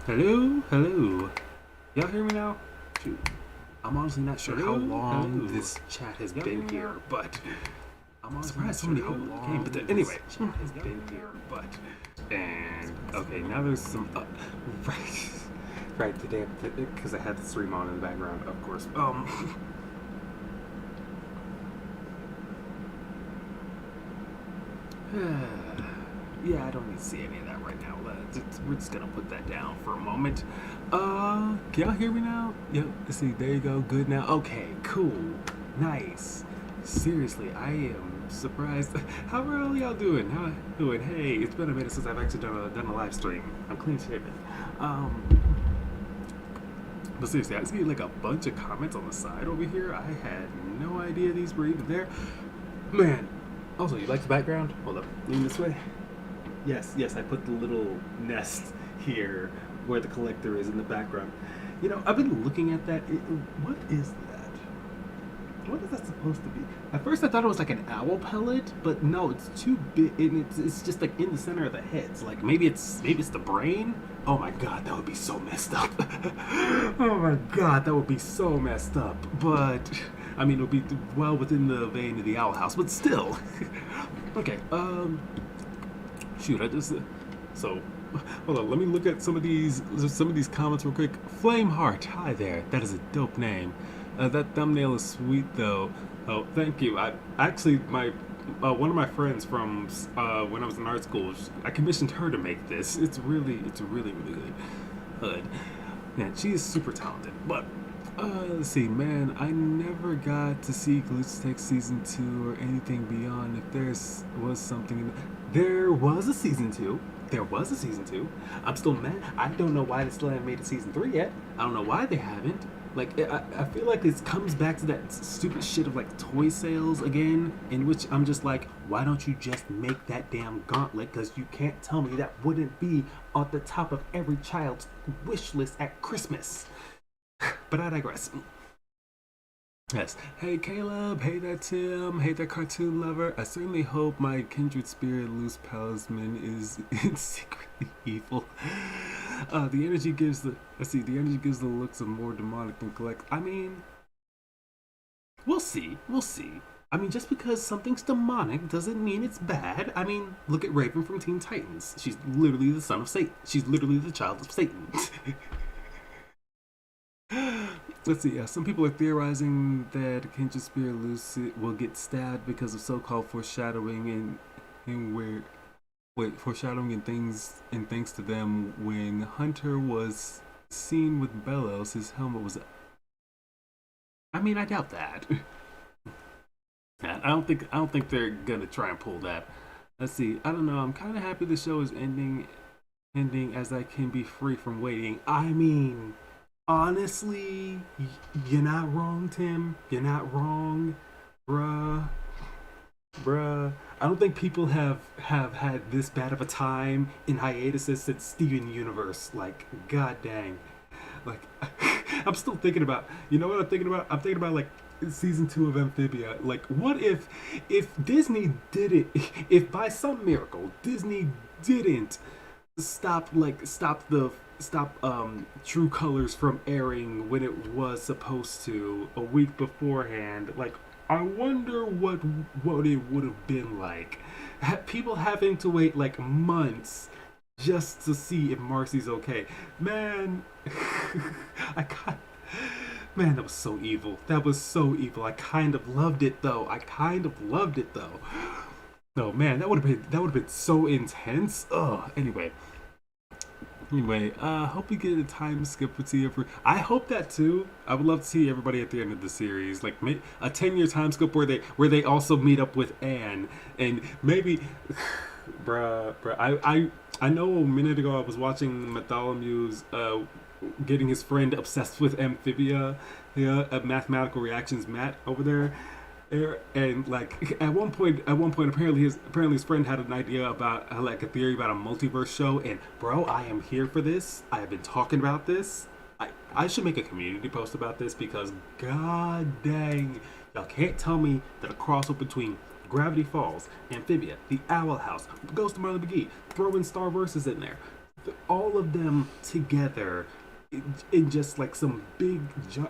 Hello, hello. Y'all hear me now? Shoot. I'm honestly not sure how Hello? long Hello. this chat has Y'all been hear me here, now? but I'm honestly surprised so not many sure people how came. But long anyway, this chat has been here, but okay, now there's some right, right today because I had the stream on in the background, of course. Yeah, I don't need to see any of that right now. We're just gonna put that down for a moment. Can y'all hear me now? Yep. Let's see. There you go. Good now. Okay. Cool. Nice. Seriously, I am surprised. How are all y'all doing? How doing? Hey, it's been a minute since I've actually done a live stream. I'm clean shaven. Um, but seriously, I see like a bunch of comments on the side over here. I had no idea these were even there. Man. Also, you like the background? Hold up. Lean this way. Yes, I put the little nest here where the collector is in the background. You know, I've been looking at that. What is that? What is that supposed to be? At first, I thought it was like an owl pellet, but no, it's too big, and it's just like in the center of the head. So like maybe it's the brain. Oh my god, that would be so messed up. Oh my god, that would be so messed up. But I mean, it would be well within the vein of the owl house, but still. Okay. Shoot, I just so hold on. Let me look at some of these comments real quick. Flameheart, hi there. That is a dope name. That thumbnail is sweet though. Oh, thank you. I actually my one of my friends from when I was in art school, I commissioned her to make this. It's really good. Yeah, she is super talented. But let's see, man. I never got to see Glitch Tech season 2 or anything beyond. If was something, there was a season 2. There was a season 2. I'm still mad. I don't know why they still haven't made a season 3 yet. I don't know why they haven't. Like, I feel like this comes back to that stupid shit of like toy sales again, in which I'm just like, why don't you just make that damn gauntlet? Because you can't tell me that wouldn't be at the top of every child's wish list at Christmas. But I digress. Yes. Hey Caleb, hey that Tim, hey that cartoon lover. I certainly hope my kindred spirit, loose palisman, is secretly evil. The energy gives the looks of more demonic than collect. I mean, we'll see. We'll see. I mean, just because something's demonic doesn't mean it's bad. I mean, look at Raven from Teen Titans. She's literally the son of Satan. She's literally the child of Satan. Let's see. Some people are theorizing that Kindred Spirit Lucid will get stabbed because of so-called foreshadowing and where foreshadowing and thanks to them when Hunter was seen with Bellows, his helmet was. I mean, I doubt that. I don't think they're gonna try and pull that. Let's see. I don't know. I'm kind of happy the show is ending as I can be free from waiting. I mean. Honestly, you're not wrong, Tim. You're not wrong, bruh. I don't think people have had this bad of a time in hiatuses since Steven Universe. Like, god dang. Like, I'm still thinking about. You know what I'm thinking about? I'm thinking about like season 2 of Amphibia. Like, what if Disney did it? If by some miracle Disney didn't stop True Colors from airing when it was supposed to a week beforehand. Like, I wonder what it would have been like. People having to wait like months just to see if Marcy's okay. Man, I got. Man, that was so evil. That was so evil. I kind of loved it though. No, man, that would have been so intense. Ugh. Anyway, hope we get a time skip with Tia. I hope that too. I would love to see everybody at the end of the series, like a 10-year time skip where they also meet up with Anne and maybe, bruh. I know a minute ago I was watching Bartholomew's getting his friend obsessed with Amphibia, yeah, at Mathematical Reactions, Matt over there. And like at one point apparently his friend had an idea about like a theory about a multiverse show, and bro, I am here for this. I have been talking about this. I should make a community post about this because god dang, y'all can't tell me that a crossover between Gravity Falls, Amphibia, The Owl House, Ghost of Marley McGee, throw in Star Versus in there, all of them together in just like some big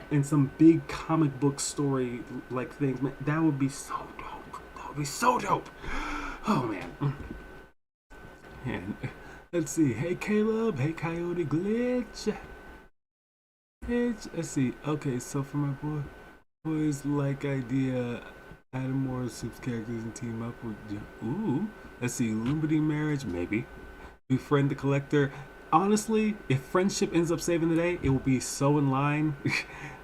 and some big comic book story like things, man, that would be so dope. That would be so dope. Oh man. And let's see. Hey Caleb. Hey Coyote Glitch. Let's see. Okay, so for my boys like idea, add more Soups characters and team up with. Ooh. Let's see. Lumberty marriage, maybe. Befriend the collector. Honestly, if friendship ends up saving the day, it will be so in line.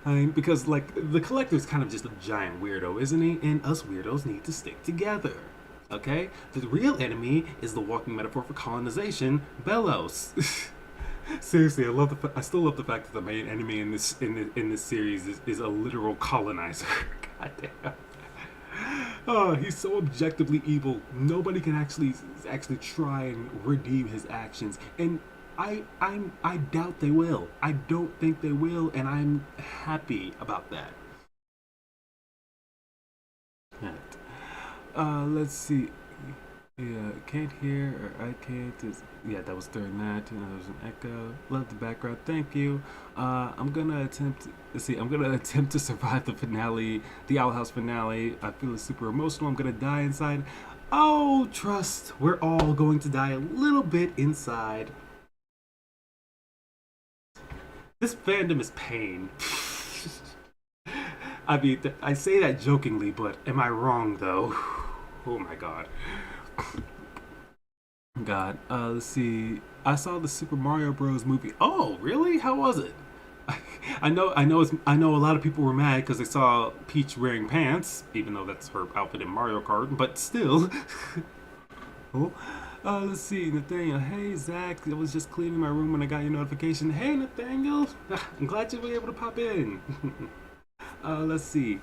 I mean, because like the collector's kind of just a giant weirdo, isn't he? And us weirdos need to stick together. Okay? The real enemy is the walking metaphor for colonization, Belos. Seriously, I still love the fact that the main enemy in this series is a literal colonizer. God damn. Oh, he's so objectively evil. Nobody can actually try and redeem his actions, and I doubt they will. I don't think they will, and I'm happy about that. Let's see. Yeah, can't hear or I can't. Yeah, that was during that. And there was an echo. Love the background. Thank you. I'm gonna attempt. Let's see. I'm gonna attempt to survive the finale, the Owl House finale. I feel super emotional. I'm gonna die inside. Oh, trust. We're all going to die a little bit inside. This fandom is pain. I mean, I say that jokingly, but am I wrong though? Oh my god. God, let's see. I saw the Super Mario Bros. Movie. Oh, really? How was it? I know. A lot of people were mad because they saw Peach wearing pants, even though that's her outfit in Mario Kart. But still. Oh. Let's see, Nathaniel. Hey, Zach. I was just cleaning my room when I got your notification. Hey, Nathaniel. I'm glad you were able to pop in. Let's see.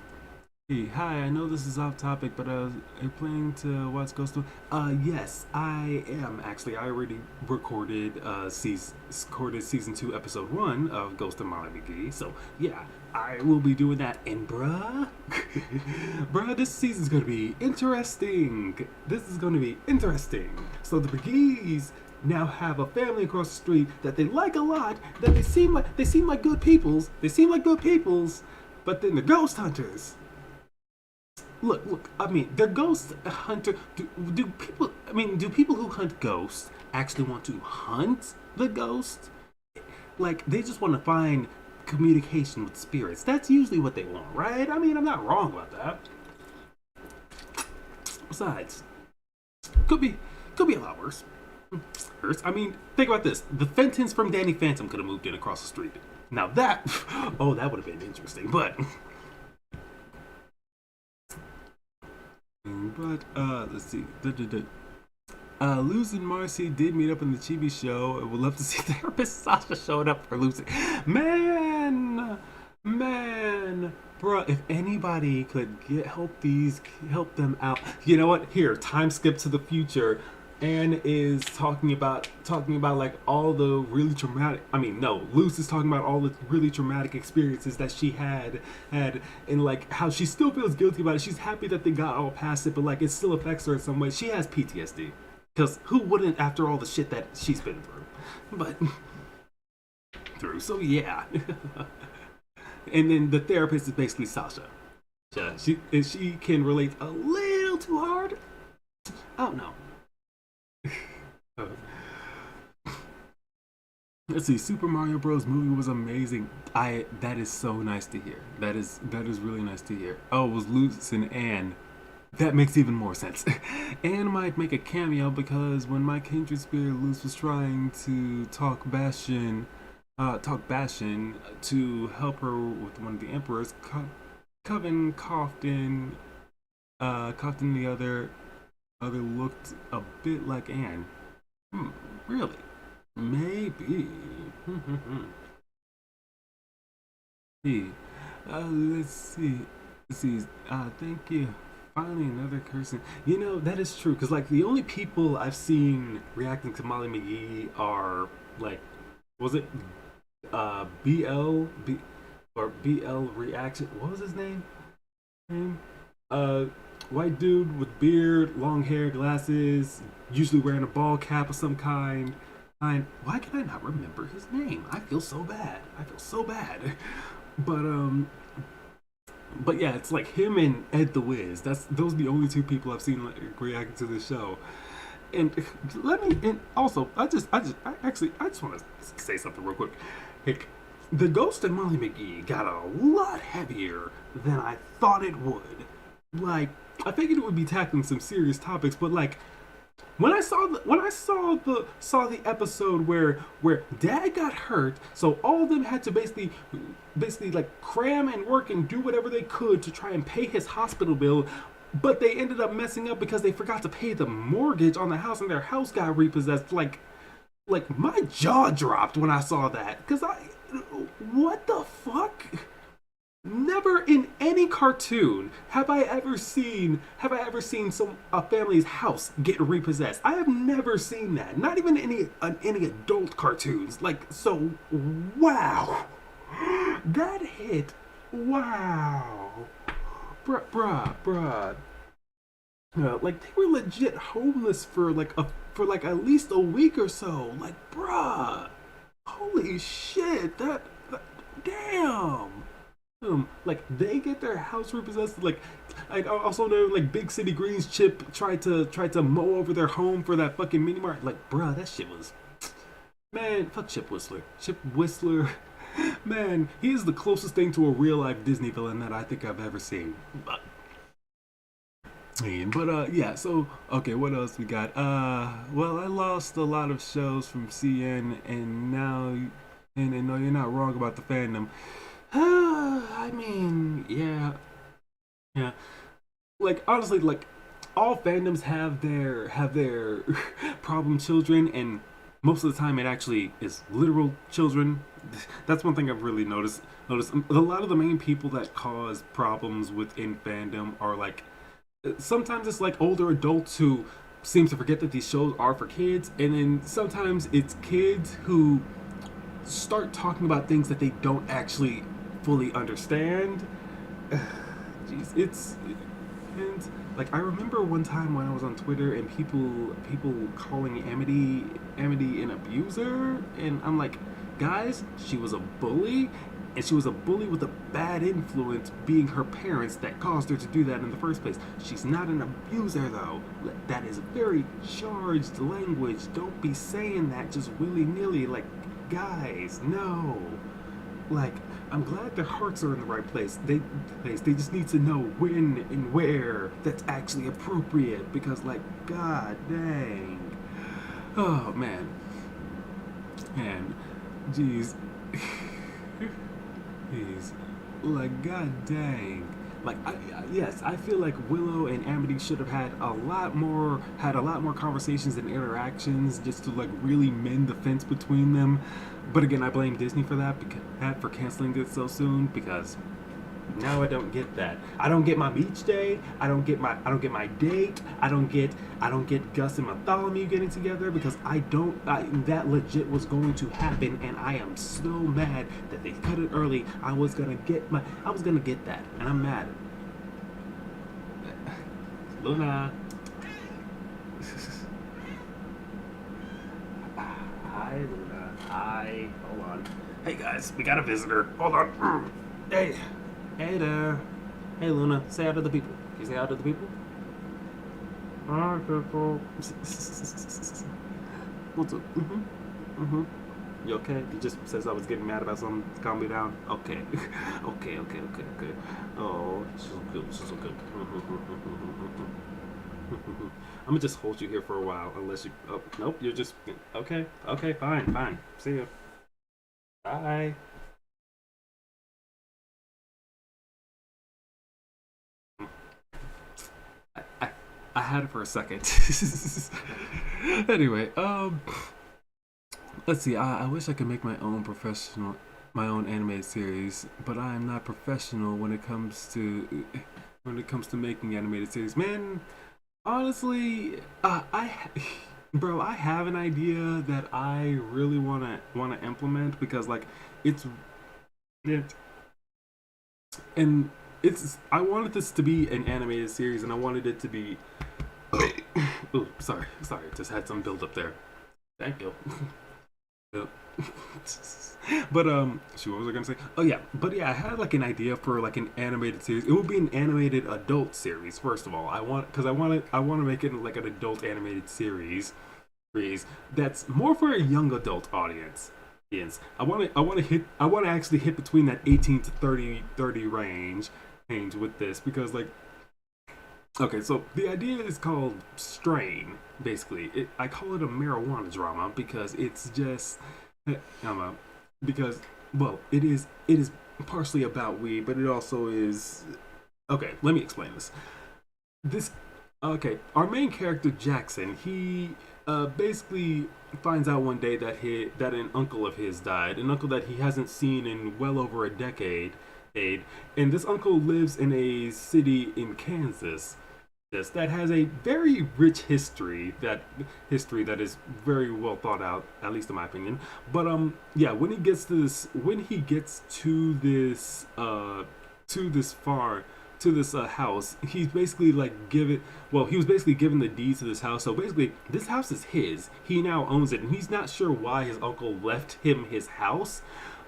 Hey, hi, I know this is off topic, but are you planning to watch Ghost of... yes, I am, actually. I already recorded, season 2, episode 1 of Ghost of Molly McGee, so, yeah, I will be doing that, and bruh, bruh, this season's gonna be interesting. This is gonna be interesting. So the McGees now have a family across the street that they like a lot, that they seem like good peoples, but then the ghost hunters... Look. I mean, they're ghost hunter. Do people? I mean, do people who hunt ghosts actually want to hunt the ghost? Like, they just want to find communication with spirits. That's usually what they want, right? I mean, I'm not wrong about that. Besides, could be a lot worse. I mean, think about this: the Fentons from Danny Phantom could have moved in across the street. Now that, oh, that would have been interesting, but. But let's see. Luz and Marcy did meet up in the Chibi show. I would love to see therapist Sasha showing up for Lucy. Man, bruh, if anybody could help them out. You know what? Here, time skip to the future. Anne is talking about like all the really traumatic. I mean, no, Luce is talking about all the really traumatic experiences that she had, and like how she still feels guilty about it. She's happy that they got all past it, but like it still affects her in some way. She has PTSD, because who wouldn't after all the shit that she's been through? So yeah. And then the therapist is basically Sasha. She can relate a little too hard. I don't know. Let's see. Super Mario Bros. Movie was amazing. That is so nice to hear. That is really nice to hear. Oh, it was Luce and Anne. That makes even more sense. Anne might make a cameo because when my kindred spirit Luce was trying to talk Bastion to help her with one of the emperors, Coven coughed in the other looked a bit like Anne. Really? Maybe. Let's see. Thank you. Finally, another person. You know, that is true. Because, like, the only people I've seen reacting to Molly McGee are, like, was it BL Reaction? What was his name? White dude with beard, long hair, glasses, usually wearing a ball cap of some kind. Why can I not remember his name? I feel so bad. I feel so bad. But but yeah, it's like him and Ed the Wiz. Those are the only two people I've seen like, reacting to the show. And and also I just want to say something real quick. Like, the Ghost and Molly McGee got a lot heavier than I thought it would. Like, I figured it would be tackling some serious topics, but like when I saw the episode where Dad got hurt, so all of them had to basically like cram and work and do whatever they could to try and pay his hospital bill, but they ended up messing up because they forgot to pay the mortgage on the house and their house got repossessed. Like my jaw dropped when I saw that because I what the fuck? Never in any cartoon have I ever seen some a family's house get repossessed. I have never seen that. Not even any adult cartoons. Like, so wow. That hit. Wow. Bruh. Like, they were legit homeless for like at least a week or so. Like, bruh. Holy shit. That damn. Like, they get their house repossessed. Like, I also know like Big City Greens Chip tried to mow over their home for that fucking mini mart. Like, bruh, that shit was, man. Fuck Chip Whistler. Chip Whistler, man, he is the closest thing to a real life Disney villain that I think I've ever seen. But yeah. So okay, what else we got? Well, I lost a lot of shows from CN, and now, and no, you're not wrong about the fandom. I mean, yeah. Like, honestly, like, all fandoms have their problem children, and most of the time it actually is literal children. That's one thing I've really noticed a lot of the main people that cause problems within fandom are like, sometimes it's like older adults who seem to forget that these shows are for kids, and then sometimes it's kids who start talking about things that they don't actually fully understand. Jeez, and like, I remember one time when I was on Twitter and people calling Amity an abuser, and I'm like, guys, she was a bully, and she was a bully with a bad influence being her parents that caused her to do that in the first place. She's not an abuser though. That is very charged language. Don't be saying that just willy-nilly. Like, guys, no. Like, I'm glad their hearts are in the right place. They just need to know when and where that's actually appropriate, because like, god dang. Oh man. Man. Jeez. Jeez. Like, god dang. Like, yes, I feel like Willow and Amity should have had a lot more conversations and interactions just to like really mend the fence between them. But again, I blame Disney for that, for canceling it so soon, because now I don't get that. I don't get my beach day. I don't get my date. I don't get Gus and Bartholomew getting together, because that legit was going to happen, and I am so mad that they cut it early. I was gonna get that, and I'm mad. Luna. Hi, Luna. Hi. Hold on. Hey guys, we got a visitor. Hold on. Hey. Hey there. Hey Luna. Say hi to the people. Can you say hi to the people? Hi people. What's up? You okay? You just says I was getting mad about something to calm me down. Okay. Okay. Oh, she's so good. I'm gonna just hold you here for a while, unless you. Oh, nope. You're just okay. Okay, fine. See you. Bye. I, I had it for a second. Anyway, let's see. I wish I could make my own animated series, but I am not professional when it comes to making animated series. Man, honestly, bro, I have an idea that I really wanna implement, because like, it's it and it's I wanted this to be an animated series, and I wanted it to be. Oh, sorry, just had some build up there. Thank you. Yep. But shoot, what was I gonna say? Oh yeah, but yeah, I had like an idea for like an animated series. It would be an animated adult series. First of all, I want to make it like an adult animated series that's more for a young adult audience. Yes, I want to actually hit between that 18 to 30 range with this because like okay, so the idea is called strain. Basically, I call it a marijuana drama because it's just, um, because well, it is partially about weed, but it also is. Okay, let me explain this. This okay, our main character Jackson, he basically finds out one day that that an uncle of his died, an uncle that he hasn't seen in well over a decade. And this uncle lives in a city in Kansas that has a very rich history that is very well thought out, at least in my opinion. But yeah, when he gets to this far to this house, he's basically like given well he was basically given the deeds to this house, so basically this house is his. He now owns it, and he's not sure why his uncle left him his house.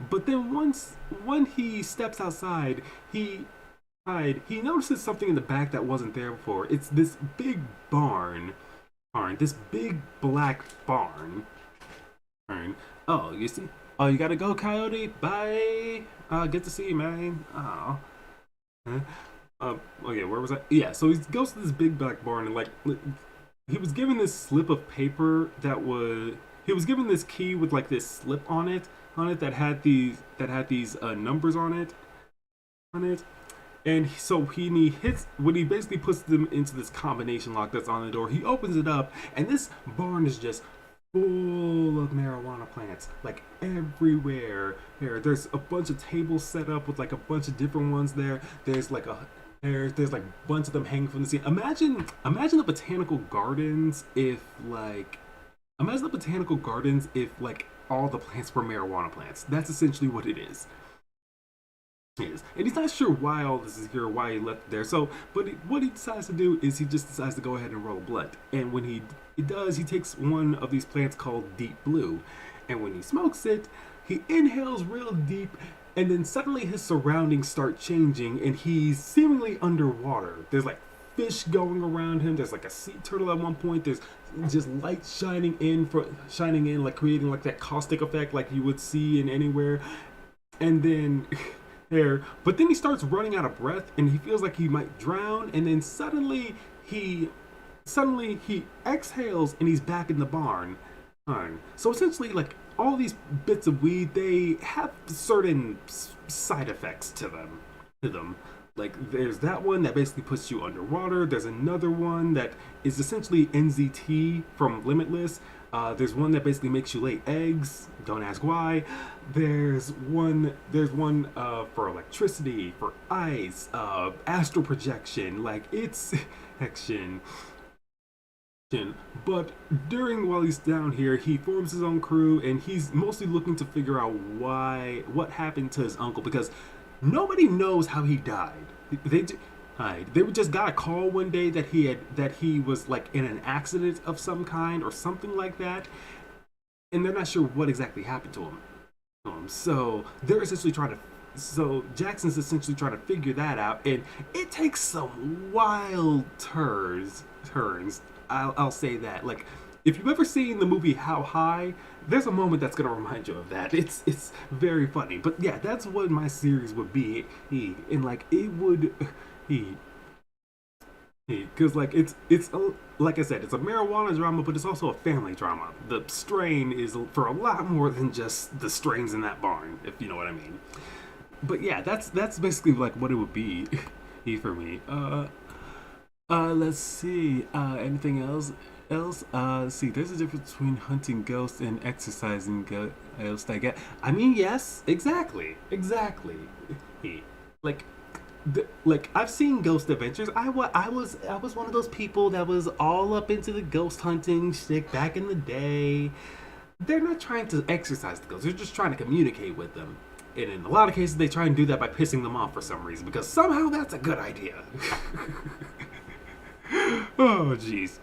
But then when he steps outside, he notices something in the back that wasn't there before. It's this big this big black barn. Oh, you see? Oh, you gotta go, Coyote. Bye. Good to see you, man. Oh. Huh? Okay, where was I? Yeah, so he goes to this big black barn and like he was given this slip of paper that was he was given this key with like this slip on it that had these numbers on it. And so he hits when he basically puts them into this combination lock that's on the door. He opens it up, and this barn is just full of marijuana plants, like everywhere. There's a bunch of tables set up with like a bunch of different ones there. There's like a bunch of them hanging from the ceiling. Imagine the botanical gardens if like imagine the botanical gardens if like all the plants were marijuana plants. That's essentially what it is. And he's not sure why all this is here, why he left it there. So, but what he decides to do is he just decides to go ahead and roll a blunt. And when he does, he takes one of these plants called Deep Blue, and when he smokes it, he inhales real deep. And then suddenly his surroundings start changing, and he's seemingly underwater. There's like fish going around him. There's like a sea turtle at one point. There's just light shining in, like creating like that caustic effect, like you would see in anywhere. And then but then he starts running out of breath and he feels like he might drown, and then suddenly he exhales and he's back in the barn. So essentially, like all these bits of weed, they have certain side effects to them. Like there's that one that basically puts you underwater. There's another one that is essentially NZT from Limitless. There's one that basically makes you lay eggs. Don't ask why. There's one for electricity, for ice, astral projection. Like it's action. But while he's down here, he forms his own crew, and he's mostly looking to figure out what happened to his uncle, because nobody knows how he died. They they just got a call one day that he was like in an accident of some kind or something like that, and they're not sure what exactly happened to him. So they're essentially trying to. So Jackson's essentially trying to figure that out, and it takes some wild turns. I'll say that. Like, if you've ever seen the movie How High, there's a moment that's gonna remind you of that. It's very funny. But yeah, that's what my series would be. And like it would he because like like I said, it's a marijuana drama, but it's also a family drama. The strain is for a lot more than just the strains in that barn, if you know what I mean. But yeah, that's basically like what it would be for me. Let's see. Anything else? Let's see. There's a difference between hunting ghosts and exercising ghosts. I mean, yes, exactly. Like, like I've seen Ghost Adventures. I was one of those people that was all up into the ghost hunting shit back in the day. They're not trying to exercise the ghosts. They're just trying to communicate with them. And in a lot of cases, they try and do that by pissing them off for some reason, because somehow that's a good idea. Oh, jeez.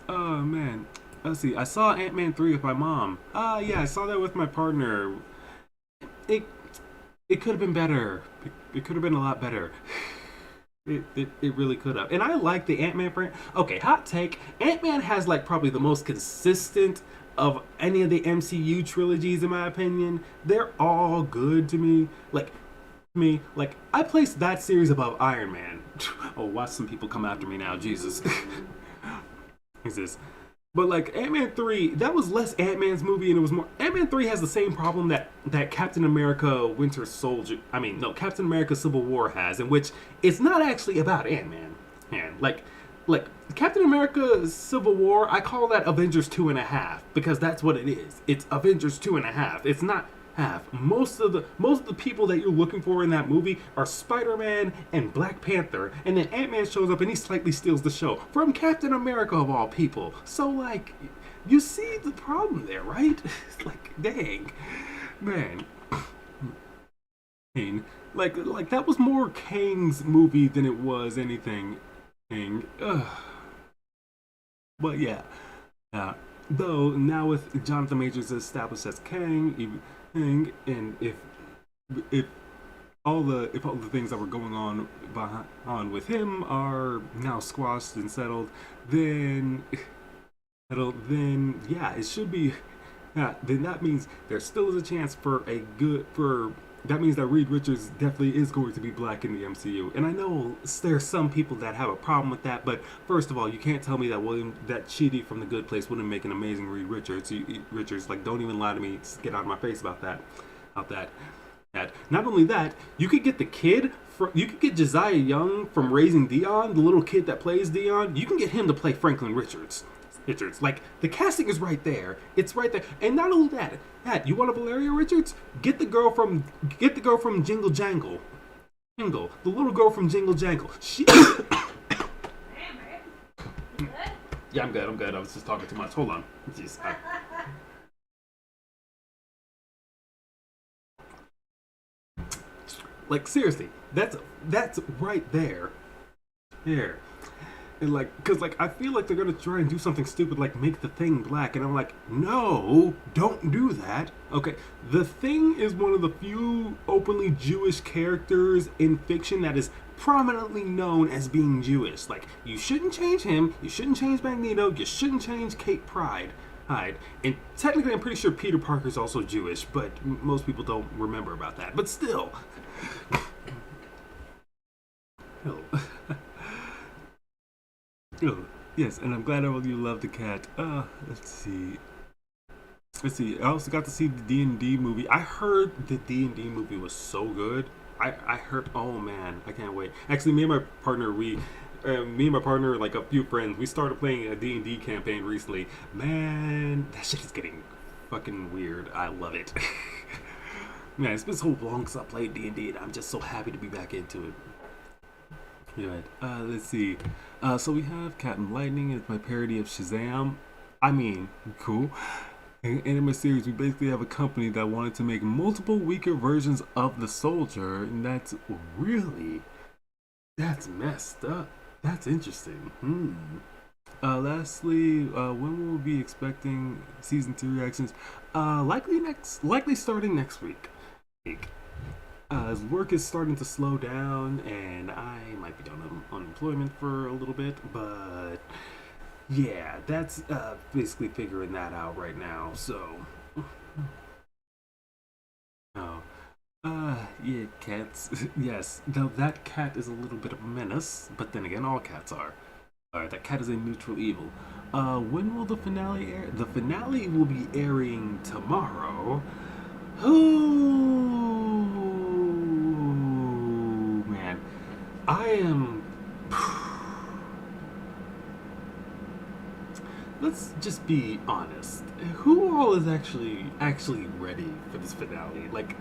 Oh, man. let's see. I saw Ant-Man 3 with my mom. Yeah, I saw that with my partner. It it could have been better. It could have been a lot better. It really could have. And I like the Ant-Man brand. Okay, hot take. Ant-Man has like probably the most consistent of any of the MCU trilogies in my opinion. They're all good to me. Like I placed that series above Iron Man. Oh, watch some people come after me now. Jesus. Jesus. But like Ant-Man 3, that was less Ant-Man's movie and it was more Ant-Man 3 has the same problem that Captain America Winter Soldier Captain America Civil War has, in which it's not actually about Ant-Man. Man, like Captain America Civil War, I call that Avengers 2.5 because that's what it is. It's Avengers 2.5. It's not half. Most of the people that you're looking for in that movie are Spider-Man and Black Panther, and then Ant-Man shows up and he slightly steals the show from Captain America of all people. So like, you see the problem there, right? It's like, dang, man. Like that was more Kang's movie than it was anything. Ugh. But yeah, though now with Jonathan Majors established as and if if all the things that were going on with him are now squashed and settled, then yeah, it should be. Yeah, then that means there still is a chance for that means that Reed Richards definitely is going to be black in the MCU. And I know there's some people that have a problem with that, but first of all, you can't tell me that Chidi from The Good Place wouldn't make an amazing Reed Richards. Richards, like, don't even lie to me. Just get out of my face about that. Not only that, you could get you could get Josiah Young from Raising Dion, the little kid that plays Dion. You can get him to play Franklin Richards. Like, the casting is right there. It's right there. And not only that, you want a Valeria Richards? Get the girl from Jingle Jangle. The little girl from Jingle Jangle. She Yeah, I'm good. I was just talking too much. Hold on. Jeez. Like, seriously, that's right there. Here. And like, cause like I feel like they're gonna try and do something stupid like make the Thing black, and I'm like, no, don't do that. Okay, the Thing is one of the few openly Jewish characters in fiction that is prominently known as being Jewish. Like, you shouldn't change him, you shouldn't change Magneto, you shouldn't change Kate Pride. And technically, I'm pretty sure Peter Parker's also Jewish, but most people don't remember about that. But still, hell. Oh, yes, and I'm glad all of you love the cat. Let's see. I also got to see the D&D movie. I heard the D&D movie was so good. I heard, oh man, I can't wait. Actually, me and my partner, like a few friends, we started playing a D&D campaign recently. Man, that shit is getting fucking weird. I love it. Man, it's been so long since I played D&D, and I'm just so happy to be back into it. Right. Let's see. So we have Captain Lightning as my parody of Shazam. I mean, cool. In my series, we basically have a company that wanted to make multiple weaker versions of the soldier, and that's messed up. That's interesting. Lastly, when will we be expecting season 2 reactions? Likely starting next week. As work is starting to slow down, and I might be on unemployment for a little bit, but yeah, that's basically figuring that out right now. So, oh, yeah, cats. Yes, though that cat is a little bit of a menace, but then again, all cats are. Alright, that cat is a neutral evil. When will the finale air? The finale will be airing tomorrow. I am. Let's just be honest. Who all is actually ready for this finale? Like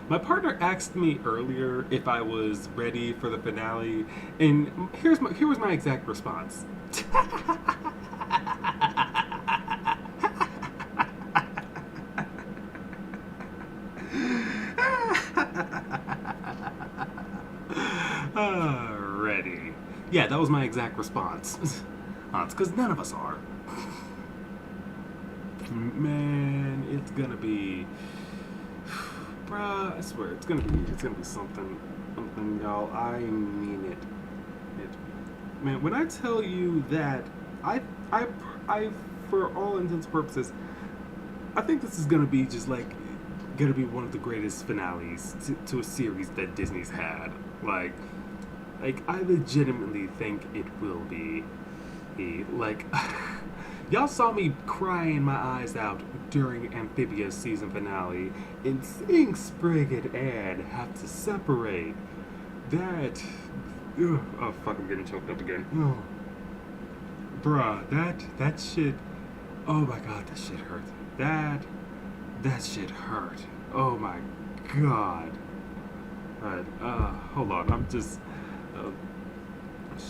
my partner asked me earlier if I was ready for the finale, and here was my exact response. Ready. Yeah, that was my exact response. Because none of us are. man, it's gonna be, bruh. I swear, it's gonna be something, y'all. I mean it. Man, when I tell you that, I, I, I, for all intents and purposes, I think this is gonna be just like, gonna be one of the greatest finales to a series that Disney's had. Like, I legitimately think it will be. Like, y'all saw me crying my eyes out during Amphibia's season finale, and seeing Sprig and Anne have to separate. That, oh fuck, I'm getting choked up again. Oh, bruh, that shit. Oh my god, that shit hurt. That shit hurt. Oh my god. But hold on. I'm just uh,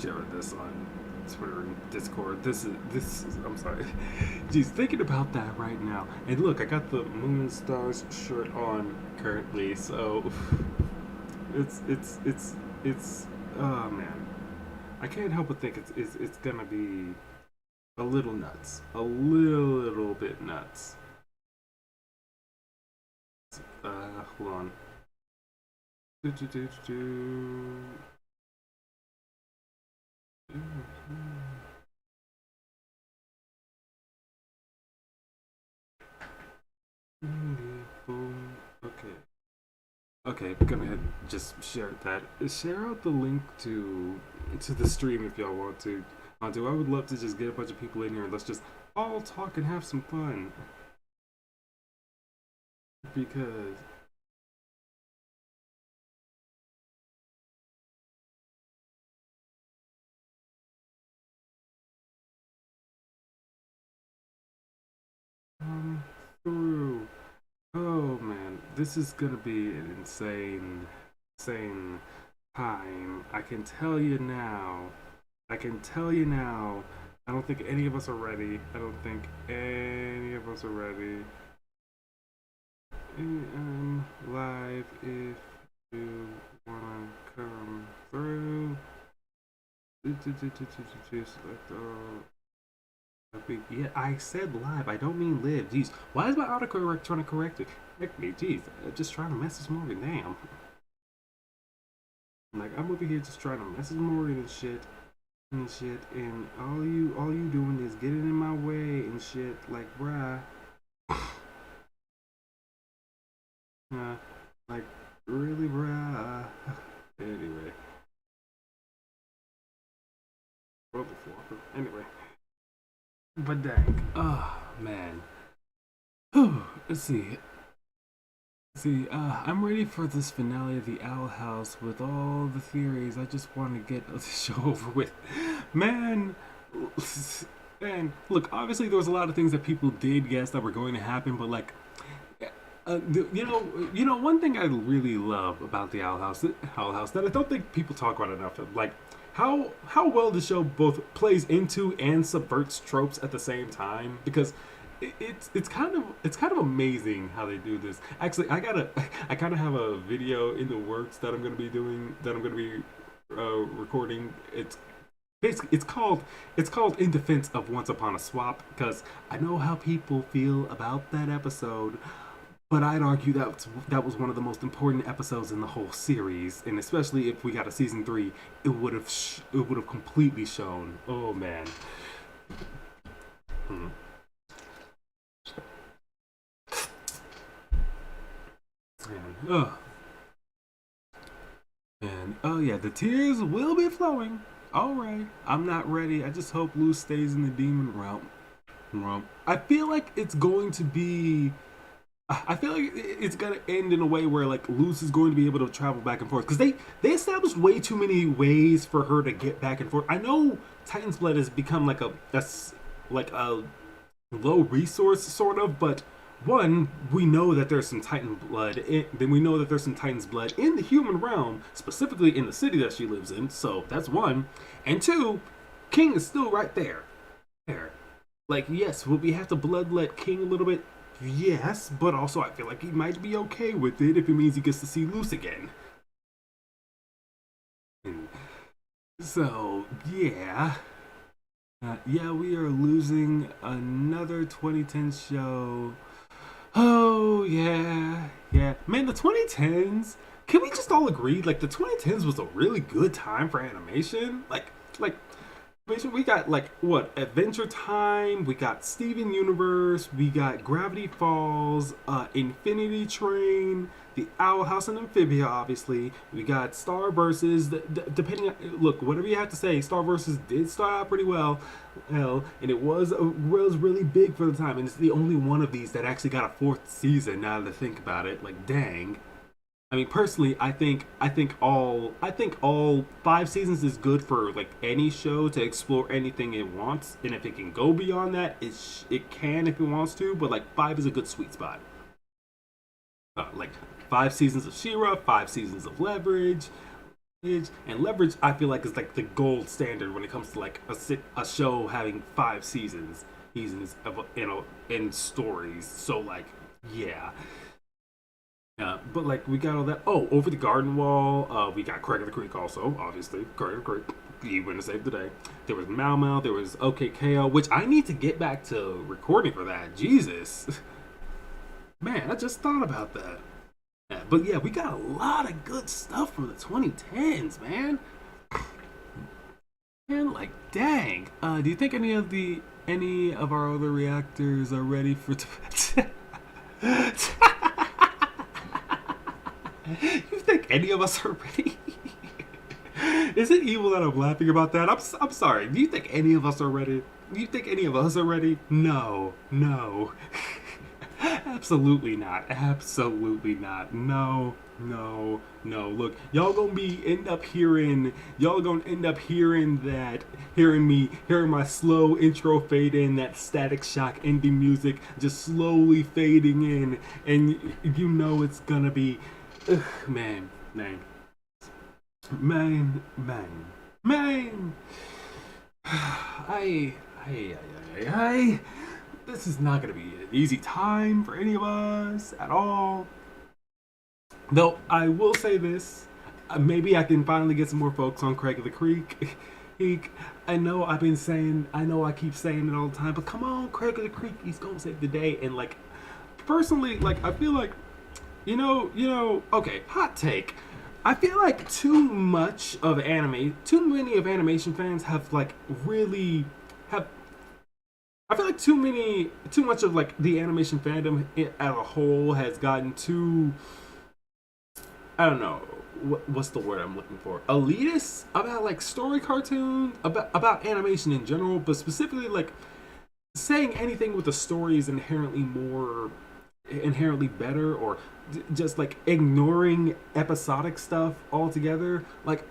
sharing this on Twitter and Discord. This is. I'm sorry. Jeez, thinking about that right now. And look, I got the Moon and Stars shirt on currently, so it's. Oh man, I can't help but think it's gonna be a little nuts, a little bit nuts. Hold on. Do, do, do, do, do. Okay. Okay, go ahead and just share that. Share out the link to the stream if y'all want to. I would love to just get a bunch of people in here and let's just all talk and have some fun. Because through. Oh man, this is gonna be an insane time. I can tell you now. I can tell you now. I don't think any of us are ready. I don't think any of us are ready. Live if you wanna come through. Select all. Yeah, I said live. I don't mean live. Jeez, why is my autocorrect trying to correct me? Jeez, just trying to message Morgan. Damn. Like I'm over here just trying to message Morgan and all you doing is getting in my way and shit. Like, bruh. Like, really, bruh. Anyway, World of Warcraft. Anyway, but dang, oh man. Let's see. I'm ready for this finale of the Owl House with all the theories. I just want to get the show over with. Man, man, look, obviously there was a lot of things that people did guess that were going to happen, but like, one thing I really love about the Owl House that I don't think people talk about enough, like how well the show both plays into and subverts tropes at the same time. Because it's kind of amazing how they do this. Actually, I kind of have a video in the works that I'm gonna be doing that I'm gonna be recording. It's basically it's called In Defense of Once Upon a Swap, because I know how people feel about that episode, but I'd argue that was one of the most important episodes in the whole series, and especially if we got a season 3, it would have completely shown. Oh man. Hmm. Man. Ugh. And oh yeah, the tears will be flowing. All right, I'm not ready. I just hope Luz stays in the demon realm. I feel like it's going to be. I feel like it's gonna end in a way where like Luz is going to be able to travel back and forth, because they established way too many ways for her to get back and forth. I know Titan's Blood has become like a low resource sort of, but one, we know that there's some then we know that there's some Titan's blood in the human realm, specifically in the city that she lives in. So that's one. And two, King is still right there. Like, yes, will we have to bloodlet King a little bit? Yes, but also I feel like he might be okay with it if it means he gets to see Luce again. So yeah. Yeah, we are losing another 2010 show. Oh, yeah. Yeah. Man, the 2010s, can we just all agree? Like, the 2010s was a really good time for animation. Like, we got like what Adventure Time, we got Steven Universe, we got Gravity Falls, Infinity Train, the Owl House and Amphibia. Obviously, we got Star Versus. Depending on look, whatever you have to say, Star Versus did start out pretty well, and it was really big for the time, and it's the only one of these that actually got a fourth season. Now that I think about it, like dang. I mean, personally, I think all 5 seasons is good for like any show to explore anything it wants, and if it can go beyond that, it can if it wants to. But like 5 is a good sweet spot. Like 5 seasons of She-Ra, 5 seasons of and Leverage. I feel like is like the gold standard when it comes to like a show having 5 seasons in stories. So like yeah, yeah, but like we got all that. Oh, over the garden wall. We got Craig of the Creek also, obviously. Craig of the Creek. He went to save the day. There was Mau Mau. There was OKKO, which I need to get back to recording for that. Jesus, man, I just thought about that. Yeah, but yeah, we got a lot of good stuff from the 2010s, man. And like, dang. Do you think any of our other reactors are ready for? You think any of us are ready? Is it evil that I'm laughing about that? I'm sorry. Do you think any of us are ready? Do you think any of us are ready? No, no. Absolutely not. Absolutely not. No, no, no. Look, y'all gonna end up hearing my slow intro fade in, that Static Shock ending music just slowly fading in, and you know it's gonna be ugh, man, man, man. I. This is not going to be an easy time for any of us at all. Though I will say this, maybe I can finally get some more folks on Craig of the Creek. I know I keep saying it all the time, but come on, Craig of the Creek, he's gonna save the day. And like, personally, like I feel like, okay, hot take. I feel like too many of animation fans have like really have I feel like too much of like the animation fandom as a whole has gotten too. I don't know what's the word I'm looking for. Elitist about like story cartoons, about animation in general, but specifically like saying anything with a story is inherently better, or just like ignoring episodic stuff altogether. Like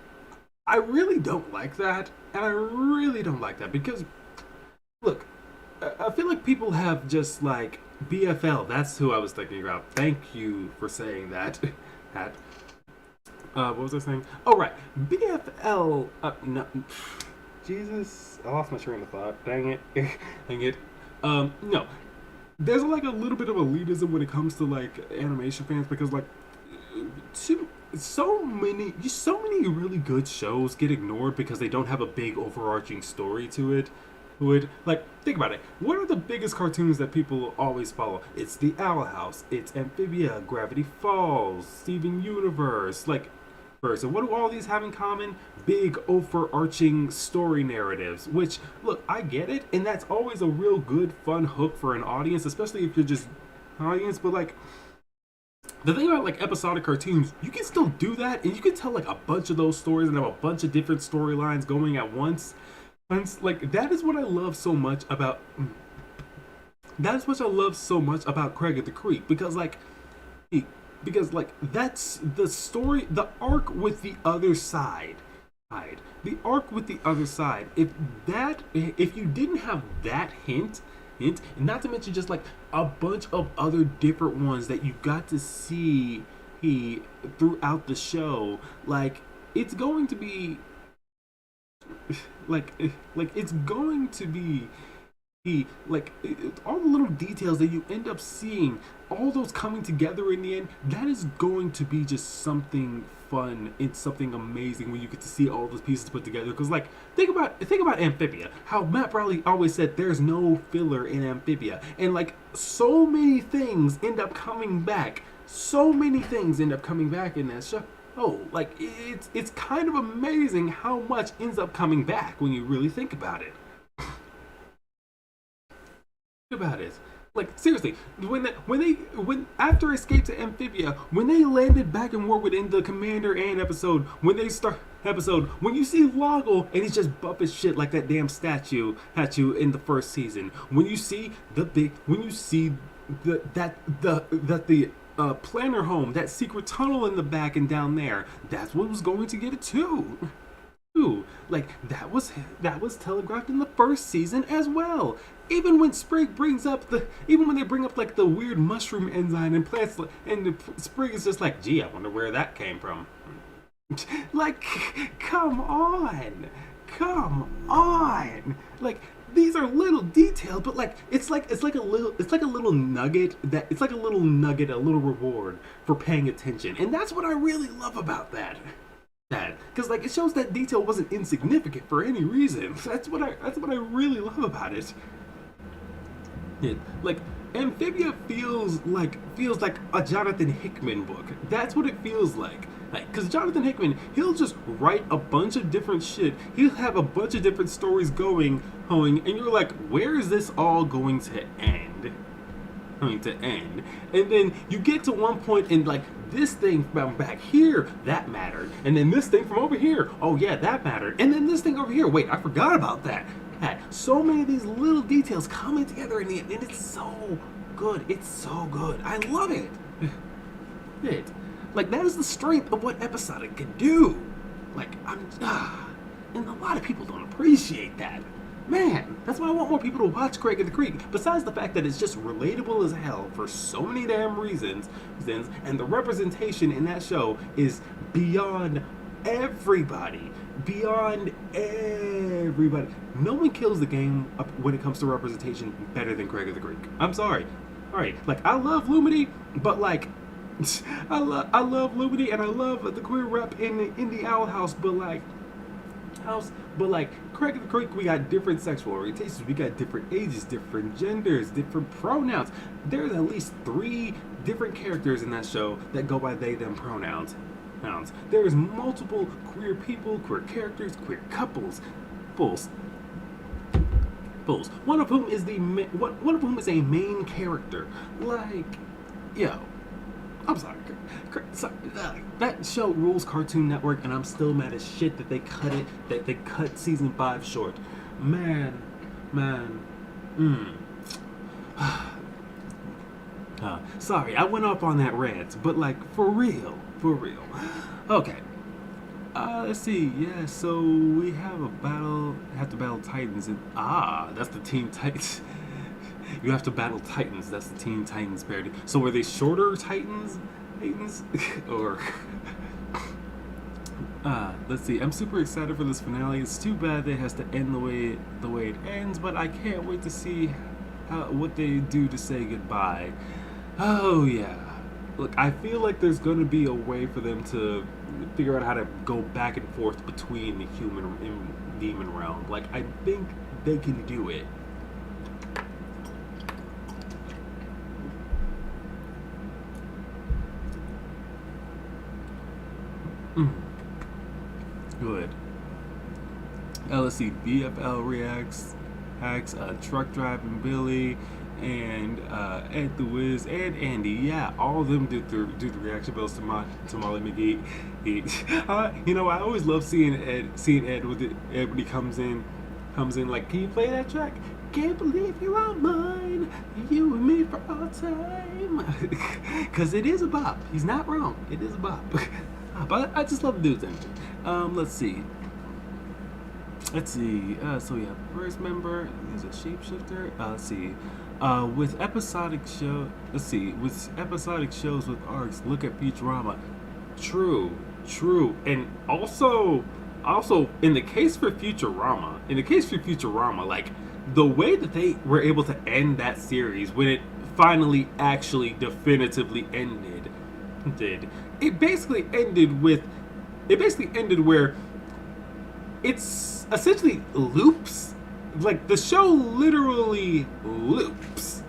I really don't like that, and I really don't like that because look, I feel like people have just like BFL. That's who I was thinking about. Thank you for saying that. Hat. What was I saying? Oh right, BFL. No, Jesus, I lost my train of thought. Dang it, dang it. No, there's like a little bit of elitism when it comes to like animation fans because like, so many really good shows get ignored because they don't have a big overarching story to it. Would like think about it. What are the biggest cartoons that people always follow? It's the Owl House, it's Amphibia, Gravity Falls, Steven Universe, like first. And what do all these have in common? Big overarching story narratives. Which look, I get it, and that's always a real good fun hook for an audience, especially if you're just an audience. But like the thing about like episodic cartoons, you can still do that, and you can tell like a bunch of those stories and have a bunch of different storylines going at once. And like that is what I love so much about. That is what I love so much about Craig of the Creek because like that's the story, the arc with the other side. The arc with the other side. If you didn't have that hint, and not to mention just like a bunch of other different ones that you got to see throughout the show, like it's going to be like it's going to be like all the little details that you end up seeing, all those coming together in the end, that is going to be just something fun. It's something amazing when you get to see all those pieces put together. Because like think about Amphibia, how Matt Bradley always said there's no filler in Amphibia, and like so many things end up coming back. So many things end up coming back in that show. Oh, like it's kind of amazing how much ends up coming back when you really think about it. About it. Like seriously, when after Escape to Amphibia, when they landed back in Warwood in the Commander Ann episode, when you see Loggle and he's just buff as shit like that damn statue in the first season, when you see the planner home, that secret tunnel in the back and down there, that's what was going to get it too. Like that was telegraphed in the first season as well. Even when even when they bring up like the weird mushroom enzyme and plants, and Sprig is just like, gee, I wonder where that came from. Like, come on, like. These are little details, but like it's like a little nugget, a little reward for paying attention, and that's what I really love about that. Because like it shows that detail wasn't insignificant for any reason. That's what I really love about it. Like Amphibia feels like a Jonathan Hickman book. That's what it feels like. Because Jonathan Hickman, he'll just write a bunch of different shit. He'll have a bunch of different stories going, and you're like, where is this all going to end? And then you get to one point and like this thing from back here that mattered, and then this thing from over here, oh yeah, that mattered, and then this thing over here, wait, I forgot about that. So many of these little details coming together in the end, and it's so good. It's so good. I love it. Like that is the strength of what episodic can do. Like and a lot of people don't appreciate that. Man, that's why I want more people to watch Craig of the Creek. Besides the fact that it's just relatable as hell for so many damn reasons, and the representation in that show is beyond everybody. No one kills the game when it comes to representation better than Craig of the Creek. I'm sorry. Alright, like I love Lumity, but like I love Lumity and I love the queer rep in the Owl House, but Craig of the Creek, we got different sexual orientations, we got different ages, different genders, different pronouns. There's at least 3 different characters in that show that go by they, them pronouns. There's multiple queer people, queer characters, queer couples. Bulls. One of whom is a main character. Like, yo, I'm sorry. That show rules Cartoon Network, and I'm still mad as shit that they cut season 5 short. Man. Sorry, I went off on that rant, but like for real. Okay. Let's see. Yeah, so we have to battle Titans, and that's the Teen Titans. You have to battle Titans. That's the Teen Titans parody. So were they shorter Titans? Or let's see. I'm super excited for this finale. It's too bad that it has to end the way it ends, but I can't wait to see what they do to say goodbye. Oh yeah. Look, I feel like there's going to be a way for them to figure out how to go back and forth between the human and demon realm. Like, I think they can do it. Good. Let's see. BFL reacts, Truck Driving Billy, and Ed the Wiz and Andy. Yeah, all of them do the reaction bells to Molly McGee. I always love seeing Ed with Ed when he comes in like, can you play that track? Can't believe you're all mine, you and me for all time. Because it is a bop. He's not wrong. It is a bop. But I just love the dude's energy. Let's see. So we have first member. He's a shapeshifter. Let's see. With episodic shows with arcs, look at Futurama. True. And also in the case for Futurama, like the way that they were able to end that series when it finally actually definitively did it basically ended with it basically ended where it's essentially loops. Like the show literally loops.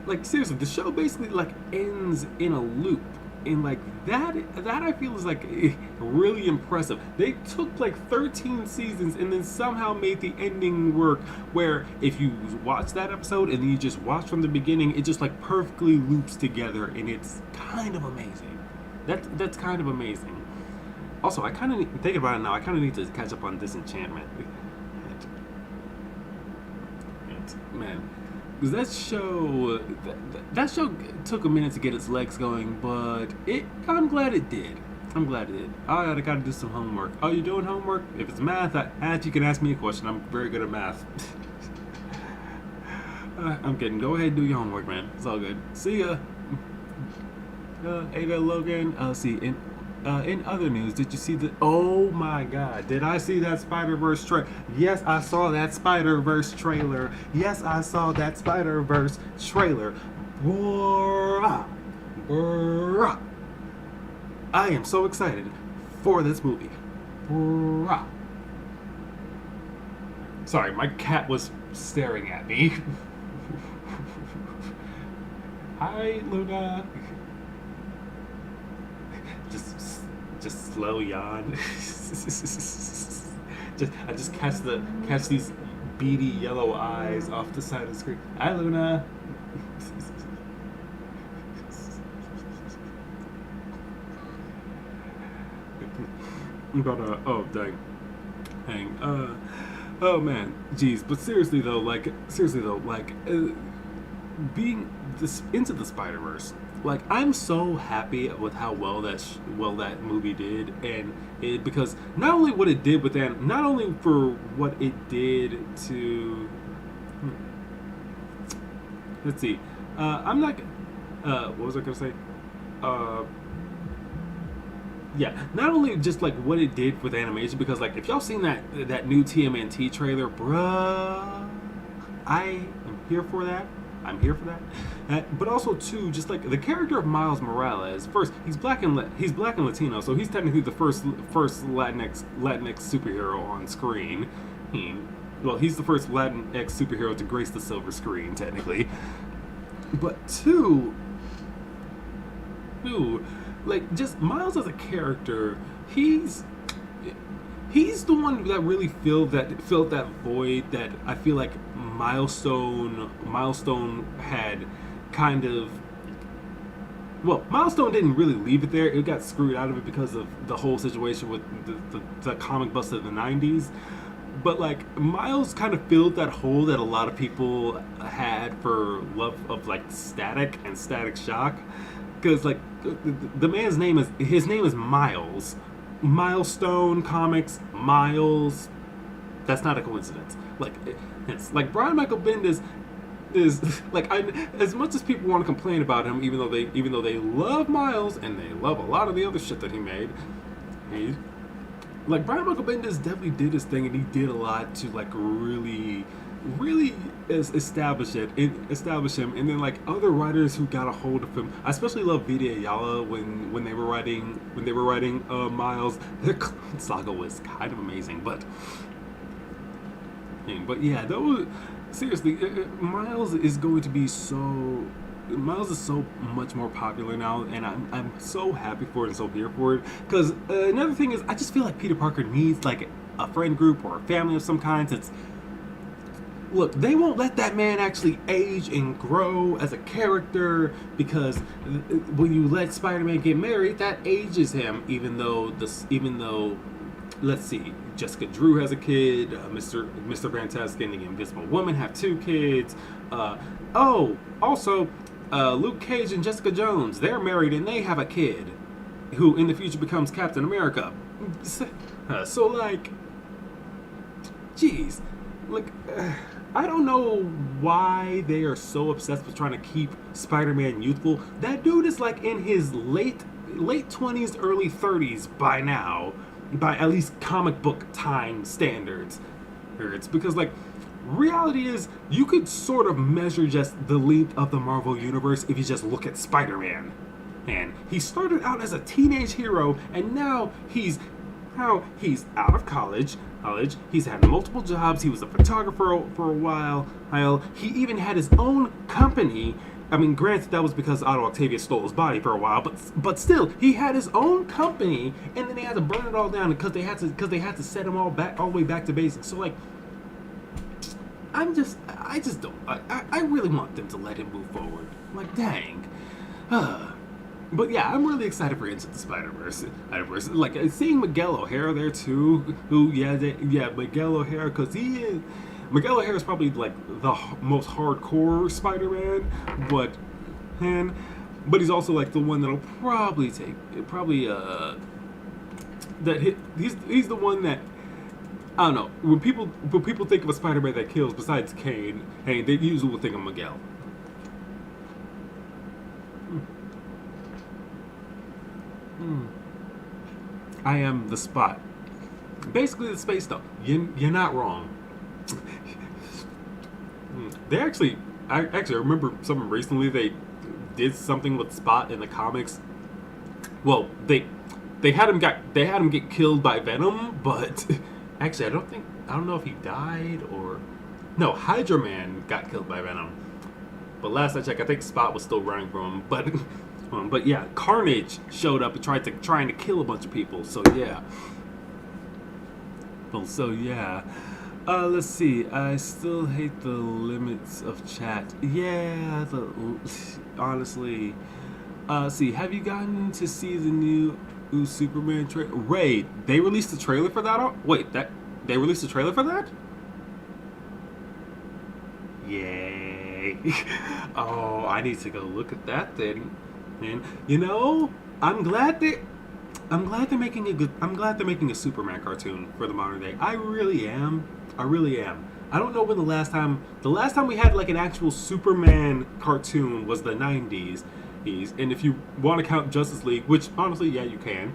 Like seriously, the show basically like ends in a loop. And like that I feel is like really impressive. They took like 13 seasons and then somehow made the ending work where if you watch that episode and then you just watch from the beginning, it just like perfectly loops together and it's kind of amazing. That's kind of amazing. Also, I kind of thinking about it now. I kind of need to catch up on Disenchantment. Man, because that show took a minute to get its legs going, but I'm glad it did. I'm glad it did. I gotta do some homework. Oh, you doing homework? If it's math, you can ask me a question. I'm very good at math. I'm kidding. Go ahead and do your homework, man. It's all good. See ya. Ada Logan. See, in other news, did you see the? Oh my God! Did I see that Spider-Verse trailer? Yes, I saw that Spider-Verse trailer. Yes, I saw that Spider-Verse trailer. I am so excited for this movie. Sorry, my cat was staring at me. Hi, Luna. Just slow yawn. I just catch these beady yellow eyes off the side of the screen. Hi, Luna. But oh dang, oh man, jeez. But seriously though, being this into the Spider-Verse. Like I'm so happy with how well that movie did, and it because not only what it did with that, not only for what it did to. Let's see, I'm not. What was I gonna say? Yeah, not only just like what it did with animation, because like if y'all seen that new TMNT trailer, bruh, I am here for that. I'm here for that. But also too, just like the character of Miles Morales. First, he's black and Latino, so he's technically the first Latinx superhero on screen. He's the first Latinx superhero to grace the silver screen, technically. But two, like just Miles as a character, he's the one that really filled that void that I feel like Milestone had kind of. Well, Milestone didn't really leave it there. It got screwed out of it because of the whole situation with the comic bust of the 90s. But like Miles kind of filled that hole that a lot of people had for love of like Static and Static Shock, because like the man's name is Miles. Milestone Comics, Miles. That's not a coincidence. Like it's like Brian Michael Bendis is like as much as people want to complain about him, even though they love Miles and they love a lot of the other shit that he made. Like Brian Michael Bendis definitely did his thing, and he did a lot to like really establish him, and then like other writers who got a hold of him. I especially love Vita Ayala when they were writing Miles. Their saga was kind of amazing, but yeah, that was seriously. Miles is so much more popular now, and I'm so happy for it and so here for it. Because another thing is, I just feel like Peter Parker needs like a friend group or a family of some kind. Look, they won't let that man actually age and grow as a character, because when you let Spider-Man get married, that ages him. Even though let's see, Jessica Drew has a kid, Mr. Fantastic and the Invisible Woman have 2 kids. Also, Luke Cage and Jessica Jones, they're married and they have a kid, who in the future becomes Captain America. So like, jeez, like. I don't know why they are so obsessed with trying to keep Spider-Man youthful. That dude is like in his late late 20s, early 30s by now, by at least comic book time standards. It's because like reality is you could sort of measure just the length of the Marvel universe if you just look at Spider-Man. And he started out as a teenage hero, and now he's out of college. He's had multiple jobs. He was a photographer for a while. He even had his own company. I mean, granted, that was because Otto Octavius stole his body for a while, but still, he had his own company, and then they had to burn it all down because they had to set him all the way back to basics. So like, I just don't. I really want them to let him move forward. Like, dang. But yeah, I'm really excited for Into the Spider-Verse. Like, seeing Miguel O'Hara there too. Miguel O'Hara, because Miguel O'Hara is probably like the most hardcore Spider-Man, but he's also like the one that'll he's the one that, I don't know, when people think of a Spider-Man that kills besides Kane, hey, they usually will think of Miguel. I am the Spot. Basically the Space Stone. You're not wrong. I remember something recently. They did something with Spot in the comics. Well, they had him get killed by Venom, but actually I don't know if he died or no. Hydra Man got killed by Venom, but last I checked, I think Spot was still running from him. But yeah, Carnage showed up and trying to kill a bunch of people. So yeah. Let's see. I still hate the limits of chat. Yeah, honestly. See, have you gotten to see the new Superman trailer? Wait, they released a trailer for that? Wait, they released a trailer for that? Yay! Oh, I need to go look at that then. And I'm glad they're making a Superman cartoon for the modern day. I really am. I don't know when the last time we had like an actual Superman cartoon was the 90s. And if you want to count Justice League, which honestly, yeah, you can.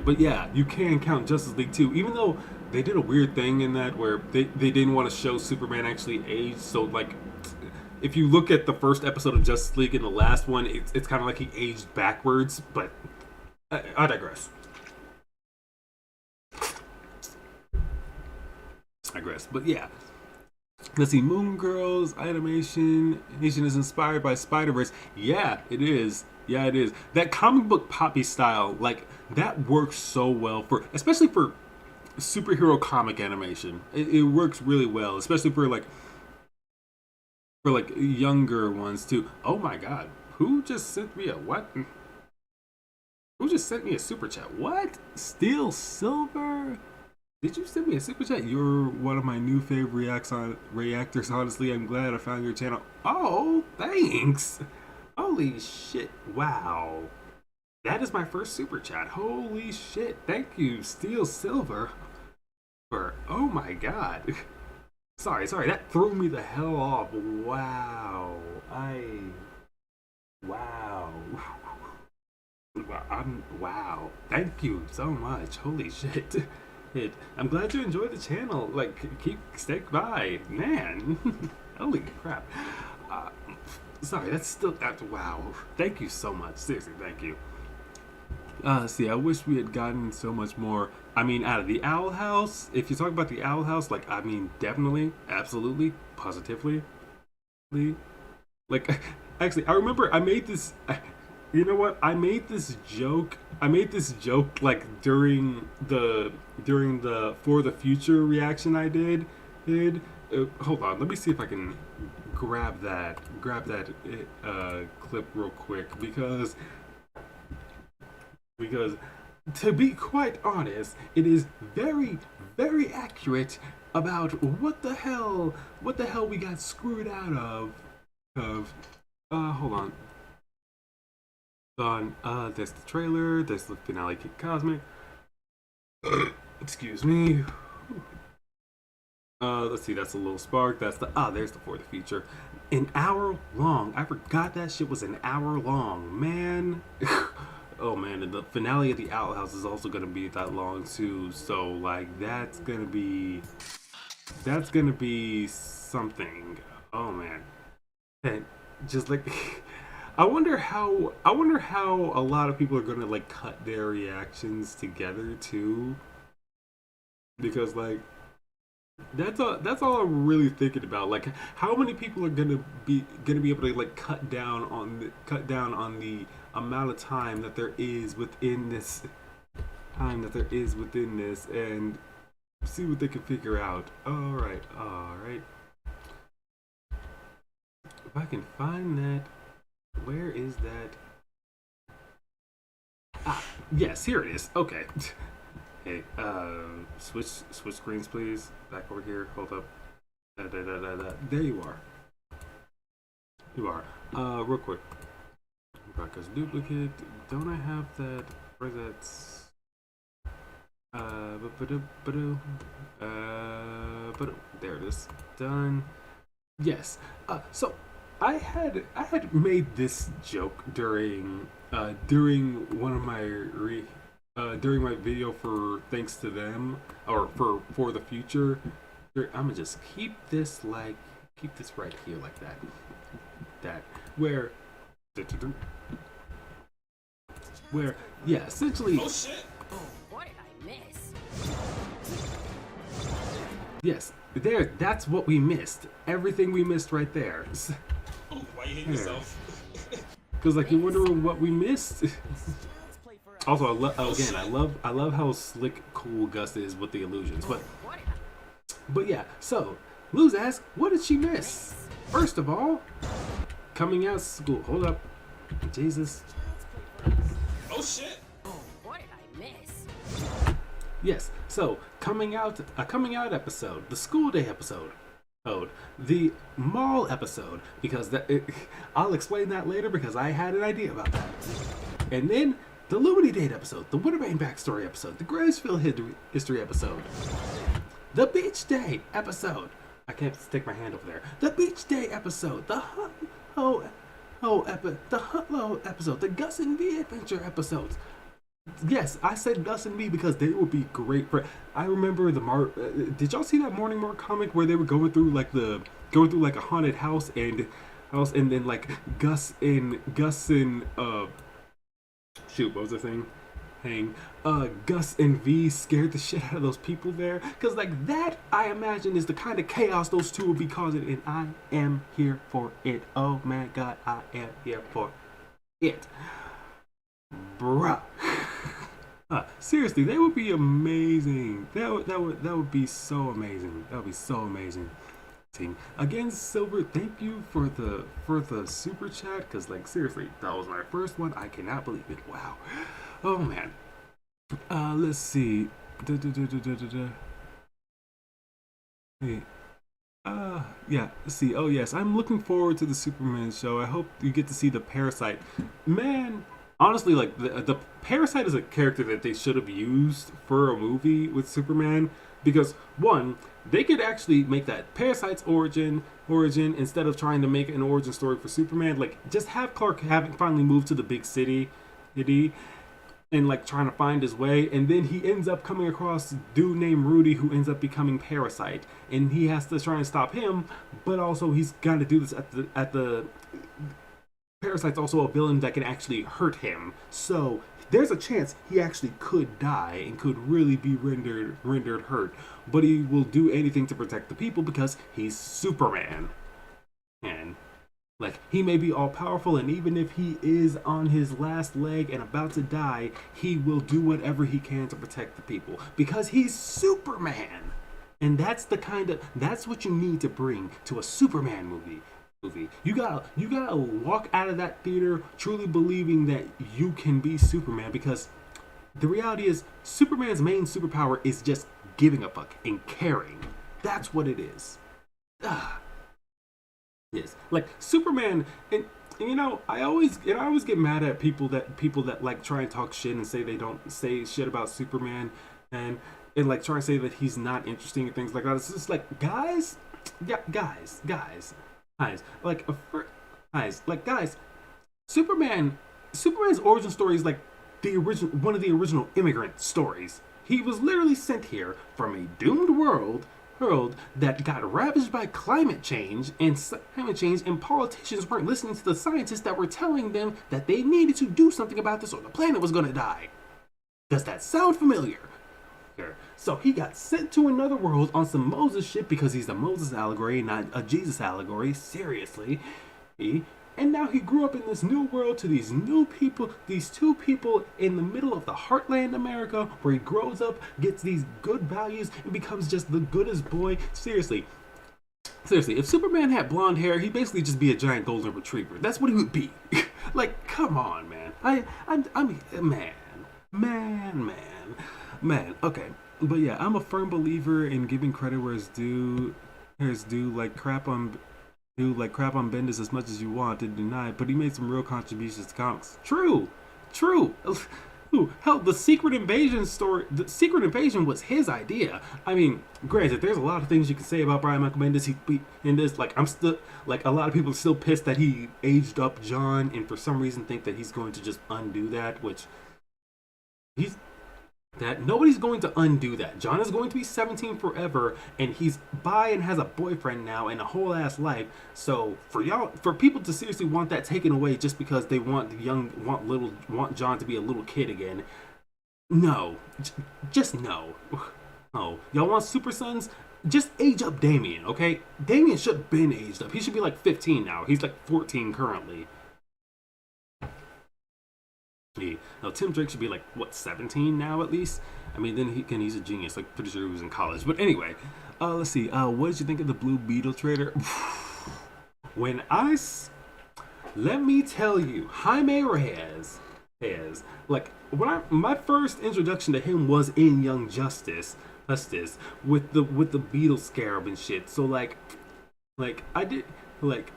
But yeah, you can count Justice League too, even though they did a weird thing in that where they didn't want to show Superman actually age. So like, if you look at the first episode of Justice League and the last one, it's kind of like he aged backwards. But I digress. But yeah, let's see. Moon Girls animation is inspired by Spider-Verse. Yeah, it is. That comic book poppy style, like that works so well especially for superhero comic animation. It works really well, especially for younger ones too. Oh my god, who just sent me a what? Who just sent me a super chat? What? Steel Silver? Did you send me a super chat? You're one of my new favorite reactors. Honestly, I'm glad I found your channel. Oh, thanks. Holy shit! Wow, that is my first super chat. Holy shit! Thank you, Steel Silver. Oh my god. Sorry, that threw me the hell off. Wow. Wow. Thank you so much. Holy shit. I'm glad you enjoyed the channel. Like, stick by. Man. Holy crap. Sorry, wow. Thank you so much. Seriously, thank you. See, I wish we had gotten so much more. I mean, out of the Owl House, if you talk about the Owl House, like, I mean, definitely, absolutely, positively. Like, actually, I remember I made this. You know what? I made this joke like during the For the Future reaction I did. Hold on, let me see if I can grab that clip real quick because to be quite honest, it is very, very accurate about what the hell we got screwed out of. Hold on. There's the trailer, there's the finale Kid Cosmic. Excuse me. Let's see, that's a little spark. That's there's the For the Future. An hour long. I forgot that shit was an hour long, man. Oh man, and the finale of the Owl House is also gonna be that long too. So like that's gonna be something. Oh man, and just like I wonder how a lot of people are gonna like cut their reactions together too, because like that's all I'm really thinking about. Like, how many people are gonna be able to like cut down on the amount of time that there is within this, and see what they can figure out. All right. If I can find that, where is that? Ah, yes, here it is. Okay. Hey, switch screens, please. Back over here. Hold up. There you are. You are. Real quick. Broadcast duplicate. Don't I have that? Where's that? There it is. Done. Yes. So I had made this joke during one of my during my video for thanks to them, or for the future. I'm gonna just keep this right here like that where where yeah, essentially. Oh shit! What did I miss? Yes, there, that's what we missed. Everything we missed right there. Oh, why you hit yourself? Because like you're wondering what we missed. Also, I love how slick, cool Gus is with the illusions. But yeah. So Luz asks, what did she miss? First of all, coming out school. Hold up, Jesus. Oh shit! What did I miss? Yes. So a coming out episode, the school day episode, the mall episode, because I'll explain that later because I had an idea about that. And then the Lumity Date episode, the Winterbane backstory episode, the Graysville history episode, the Beach Day episode. I can't stick my hand over there. The Beach Day episode, the Hunt Low episode, the Gus and V adventure episodes. Yes, I said Gus and V because they would be great for. I remember did y'all see that Morning Mark comic where they were going through like a haunted house and then like Gus and shoot, what was the thing? Gus and V scared the shit out of those people there, because like that I imagine is the kind of chaos those two will be causing, and I am here for it. Oh my god, I am here for it, bruh. Seriously, they would be amazing. That would be so amazing. That would be so amazing. Team again, Silver. Thank you for the super chat, because like seriously, that was my first one. I cannot believe it. Wow. Oh man. Let's see. Hey. Yeah. Let's see. Oh yes, I'm looking forward to the Superman show. I hope you get to see the Parasite. Man, honestly, like the Parasite is a character that they should have used for a movie with Superman, because one, they could actually make that Parasite's origin instead of trying to make an origin story for Superman. Like, just have Clark having finally moved to the big city, and like trying to find his way, and then he ends up coming across a dude named Rudy who ends up becoming Parasite, and he has to try and stop him, but also he's got to do this at the Parasite's also a villain that can actually hurt him, so there's a chance he actually could die and could really be rendered hurt, but he will do anything to protect the people because he's Superman. And like, he may be all powerful, and even if he is on his last leg and about to die, he will do whatever he can to protect the people because he's Superman. And that's what you need to bring to a Superman movie. You gotta walk out of that theater truly believing that you can be Superman, because the reality is Superman's main superpower is just giving a fuck and caring. That's what it is. Yes, like Superman, and you know, I always get mad at people that like try and talk shit and say they don't say shit about Superman, and and like trying to say that he's not interesting and things like that. It's just like, guys, yeah, guys, like guys, Superman's origin story is like the original, one of the original immigrant stories. He was literally sent here from a doomed world that got ravaged by climate change, and politicians weren't listening to the scientists that were telling them that they needed to do something about this or the planet was going to die. Does that sound familiar? So he got sent to another world on some Moses shit because he's a Moses allegory, not a Jesus allegory. Seriously. And now he grew up in this new world to these new people, these two people in the middle of the heartland America, where he grows up, gets these good values, and becomes just the goodest boy. Seriously, if Superman had blonde hair, he'd basically just be a giant golden retriever. That's what he would be. Like, come on, man. Man. Okay, but yeah, I'm a firm believer in giving credit where it's due. Like crap on Bendis as much as you want to deny, but he made some real contributions to comics. True. Hell, the Secret Invasion was his idea. I mean, granted, there's a lot of things you can say about Brian Michael Bendis. I'm still, like, a lot of people are still pissed that he aged up John, and for some reason think that he's going to just undo that, which nobody's going to undo that. John is going to be 17 forever, and he's bi and has a boyfriend now and a whole ass life. So for people to seriously want that taken away just because they want John to be a little kid again, no, just no. Oh, y'all want Super Sons? Just age up Damian, okay? Damian should have been aged up. He should be like 15 now. He's like 14 currently. Now Tim Drake should be like, what, 17 now at least? I mean, then he's a genius. Like, pretty sure he was in college. But anyway, let's see. What did you think of the Blue Beetle trailer? Let me tell you, Jaime Reyes is like, my first introduction to him was in Young Justice with the Beetle Scarab and shit. So like I did like.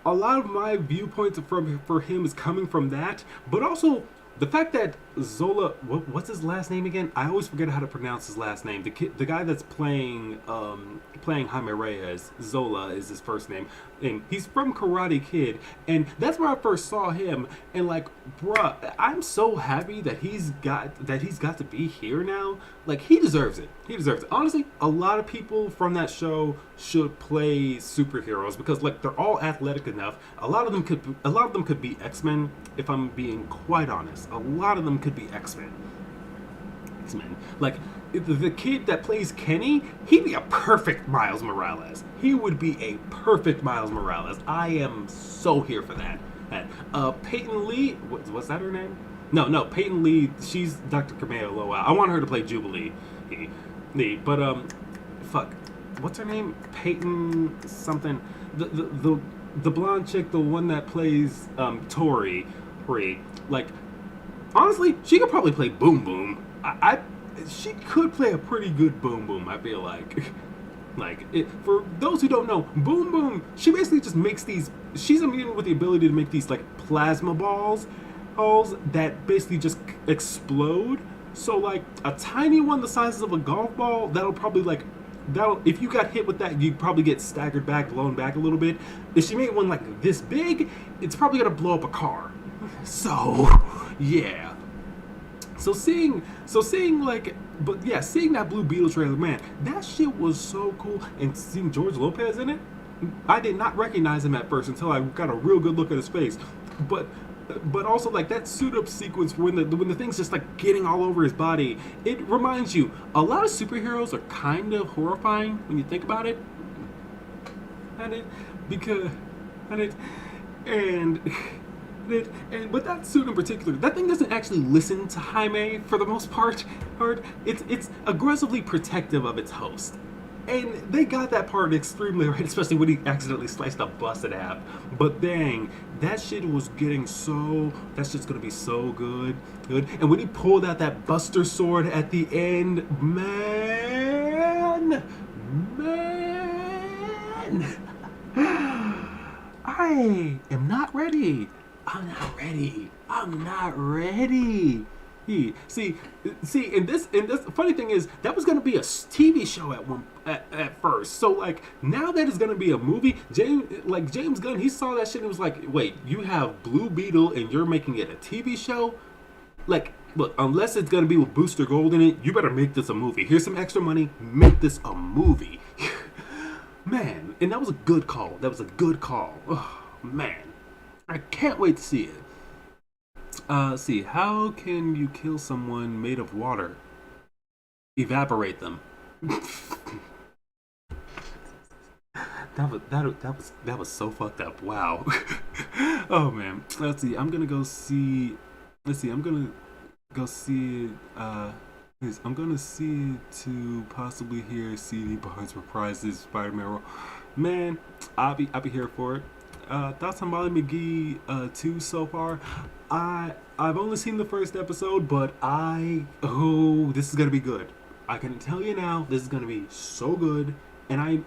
A lot of my viewpoints for him is coming from that, but also the fact that Zola, what's his last name again? I always forget how to pronounce his last name. The guy that's playing Jaime Reyes, Zola is his first name, and he's from Karate Kid, and that's where I first saw him. And like, bruh, I'm so happy that he's got to be here now. Like, he deserves it. Honestly, a lot of people from that show should play superheroes because like they're all athletic enough. A lot of them could be X-Men. If I'm being quite honest, a lot of them could be X-Men. Like the kid that plays Kenny, he'd be a perfect Miles Morales. He would be a perfect Miles Morales. I am so here for that. Peyton Lee, what's that her name? No, Peyton Lee. She's Dr. Kamea Loa. I want her to play Jubilee. But fuck, what's her name? Peyton something. The blonde chick, the one that plays Tori. Like, honestly, she could probably play Boom Boom. She could play a pretty good Boom Boom, I feel like. For those who don't know, Boom Boom, she basically just makes these. She's immune with the ability to make these like plasma balls that basically just explode. So like a tiny one the size of a golf ball, if you got hit with that, you'd probably get staggered back, blown back a little bit. If she made one like this big, it's probably gonna blow up a car. So yeah. Seeing that Blue Beetle trailer, man, that shit was so cool. And seeing George Lopez in it, I did not recognize him at first until I got a real good look at his face. But also like that suit up sequence when the thing's just like getting all over his body, it reminds you a lot of superheroes are kind of horrifying when you think about it. But that suit in particular, that thing doesn't actually listen to Jaime for the most part. It's aggressively protective of its host. And they got that part extremely right, especially when he accidentally sliced a bus in half. But dang, that shit's gonna be so good. And when he pulled out that Buster sword at the end, man. I am not ready. I'm not ready. See, and this funny thing is that was gonna be a TV show at first. So like now that it's gonna be a movie, James Gunn, he saw that shit and was like, wait, you have Blue Beetle and you're making it a TV show? Like, look, unless it's gonna be with Booster Gold in it, you better make this a movie. Here's some extra money, make this a movie. Man, and that was a good call. That was a good call. Oh, man, I can't wait to see it. Let's see, how can you kill someone made of water? Evaporate them. That was so fucked up. Wow. Oh man. Let's see. I'm gonna go see. Let's see. I'm gonna go see. I'm gonna see it to possibly hear CD Barnes reprises Spider-Man role. Man, I'll be here for it. Thoughts on Molly McGee 2 so far? I've only seen the first episode, but this is gonna be good. I can tell you now, this is gonna be so good, and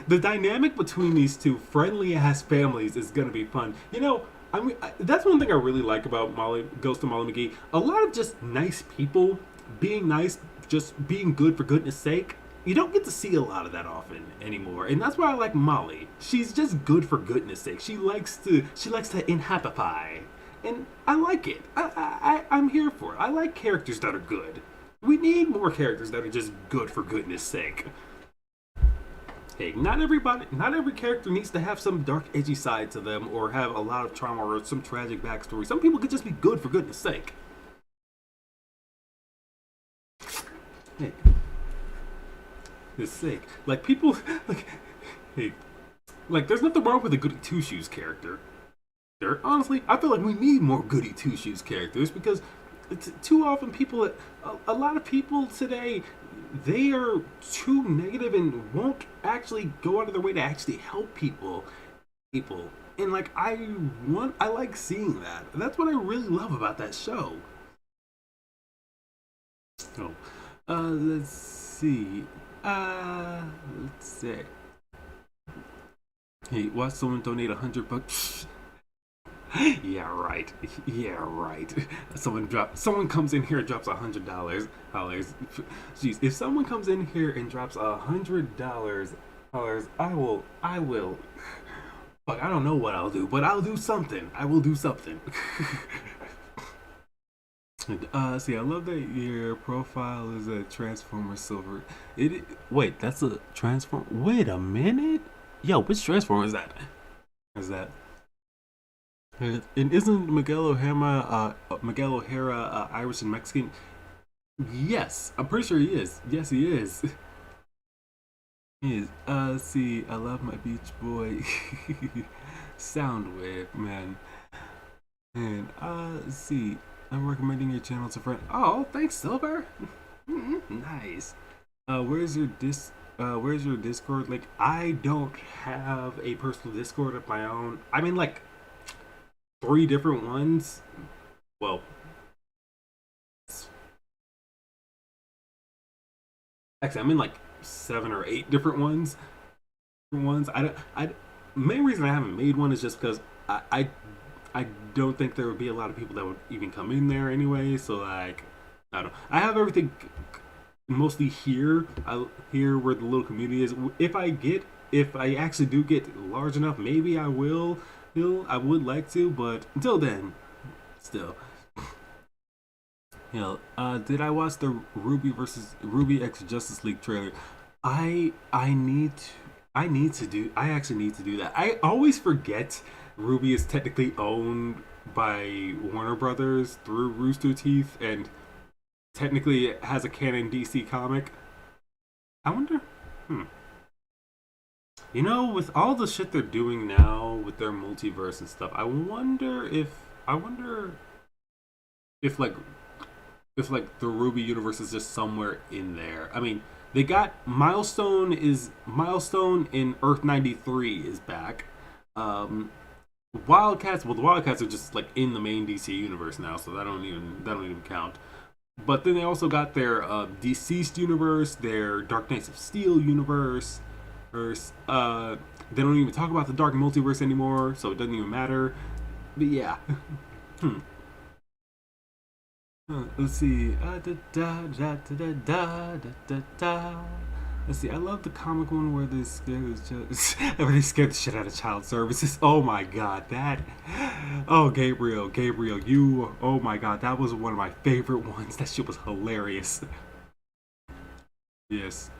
the dynamic between these two friendly ass families is gonna be fun. You know, that's one thing I really like about Ghost of Molly McGee. A lot of just nice people being nice, just being good for goodness sake. You don't get to see a lot of that often anymore, and that's why I like Molly. She's just good for goodness sake. She likes to inhabify, and I like it. I'm here for it. I like characters that are good. We need more characters that are just good for goodness sake. Hey, not every character needs to have some dark, edgy side to them, or have a lot of trauma or some tragic backstory. Some people could just be good for goodness sake. Hey. His sake. Like people hey, like there's nothing wrong with a Goody Two Shoes character. Honestly, I feel like we need more Goody Two Shoes characters because it's too often a lot of people today, they are too negative and won't actually go out of their way to actually help people. And like I like seeing that. That's what I really love about that show. Oh. Let's see. Let's see. Hey, watch someone donate $100. Yeah, right. Yeah, right. Someone comes in here and drops $100. Jeez, if someone comes in here and drops $100, I will. Fuck, I don't know what I'll do, but I'll do something. I will do something. See, I love that your profile is a Transformer Silver. Wait, that's a Transform. Wait a minute. Yo, which Transformer is that? And isn't Miguel O'Hara Irish and Mexican? Yes, I'm pretty sure he is. Yes, he is. He is. See, I love my Beach Boy Soundwave, man. And see, I'm recommending your channel to a friend. Oh, thanks, Silver. Nice. Where's your Discord? Like, I don't have a personal Discord of my own. I'm in like 3 different ones. Well, actually, I'm in like 7 or 8 different ones. Main reason I haven't made one is just because I don't think there would be a lot of people that would even come in there anyway. So like, I don't know. I have everything mostly here. Here where the little community is. If I actually do get large enough, maybe I will. I would like to, but until then, still. You know, did I watch the Ruby X Justice League trailer? I actually need to do that. I always forget Ruby is technically owned by Warner Brothers through Rooster Teeth, and technically it has a canon DC comic. I wonder. You know, with all the shit they're doing now with their multiverse and stuff, I wonder if like the Ruby universe is just somewhere in there. I mean, they got Milestone in Earth 93 is back. Wildcats, well, the Wildcats are just like in the main DC universe now, so that don't even count. But then they also got their Deceased universe, their Dark Knights of Steel universe. They don't even talk about the Dark Multiverse anymore, so it doesn't even matter. But yeah. Let's see. Da, da, da, da, da, da, da, da, da. Let's see. I love the comic one where they scared where they scared the shit out of child services. Oh my god, that. Oh, Gabriel, you. Oh my god, that was one of my favorite ones. That shit was hilarious. Yes.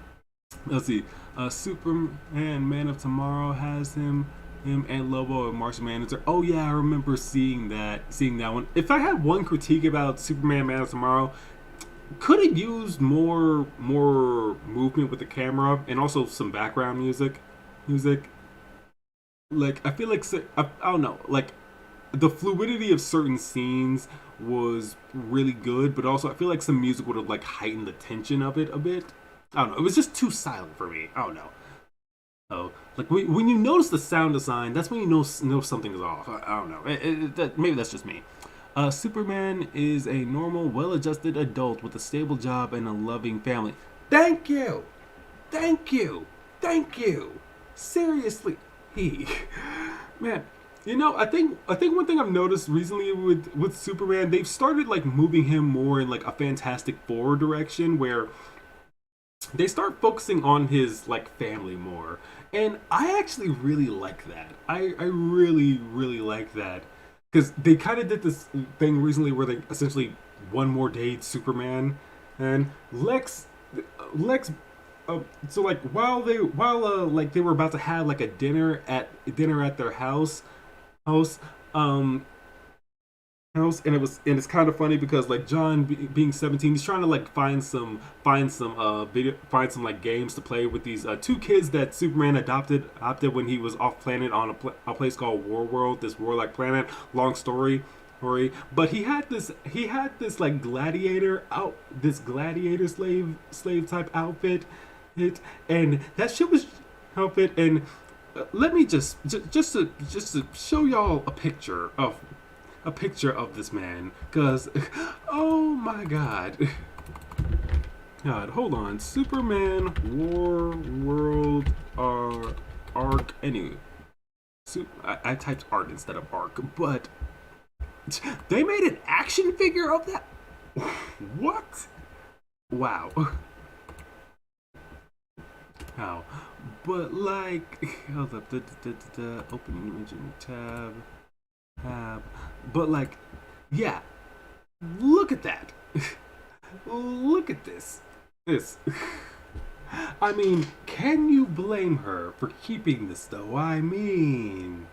Let's see. Superman, Man of Tomorrow has him and Lobo and Martian Manhunter. Oh yeah, I remember seeing that one. If I had one critique about Superman, Man of Tomorrow, could have used more movement with the camera and also some background music. Like I feel like I don't know, like the fluidity of certain scenes was really good, but also I feel like some music would have like heightened the tension of it a bit. I don't know. It was just too silent for me. I don't know. Oh, like when you notice the sound design, that's when you know something is off. I don't know. Maybe that's just me. Superman is a normal, well-adjusted adult with a stable job and a loving family. Thank you, thank you, thank you. Seriously, he, man. You know, I think one thing I've noticed recently with Superman, they've started like moving him more in like a Fantastic Four direction, where they start focusing on his like family more, and I actually really like that. I really like that because they kind of did this thing recently where they essentially one more day Superman and Lex. So like while like they were about to have like a dinner at their house um and it's kind of funny because like John being 17, he's trying to like find some like games to play with these two kids that Superman adopted when he was off planet on a place called War World, this warlike planet. Long story, but he had this like gladiator slave type and that shit was outfit. And let me just to show y'all a picture of this man, cause oh my god, hold on. Superman War World arc. Anyway, I typed art instead of arc, but they made an action figure of that. What? Wow. How? But like, hold up. Open image tab. But like, yeah. Look at that. Look at this. I mean, can you blame her for keeping this though? I mean,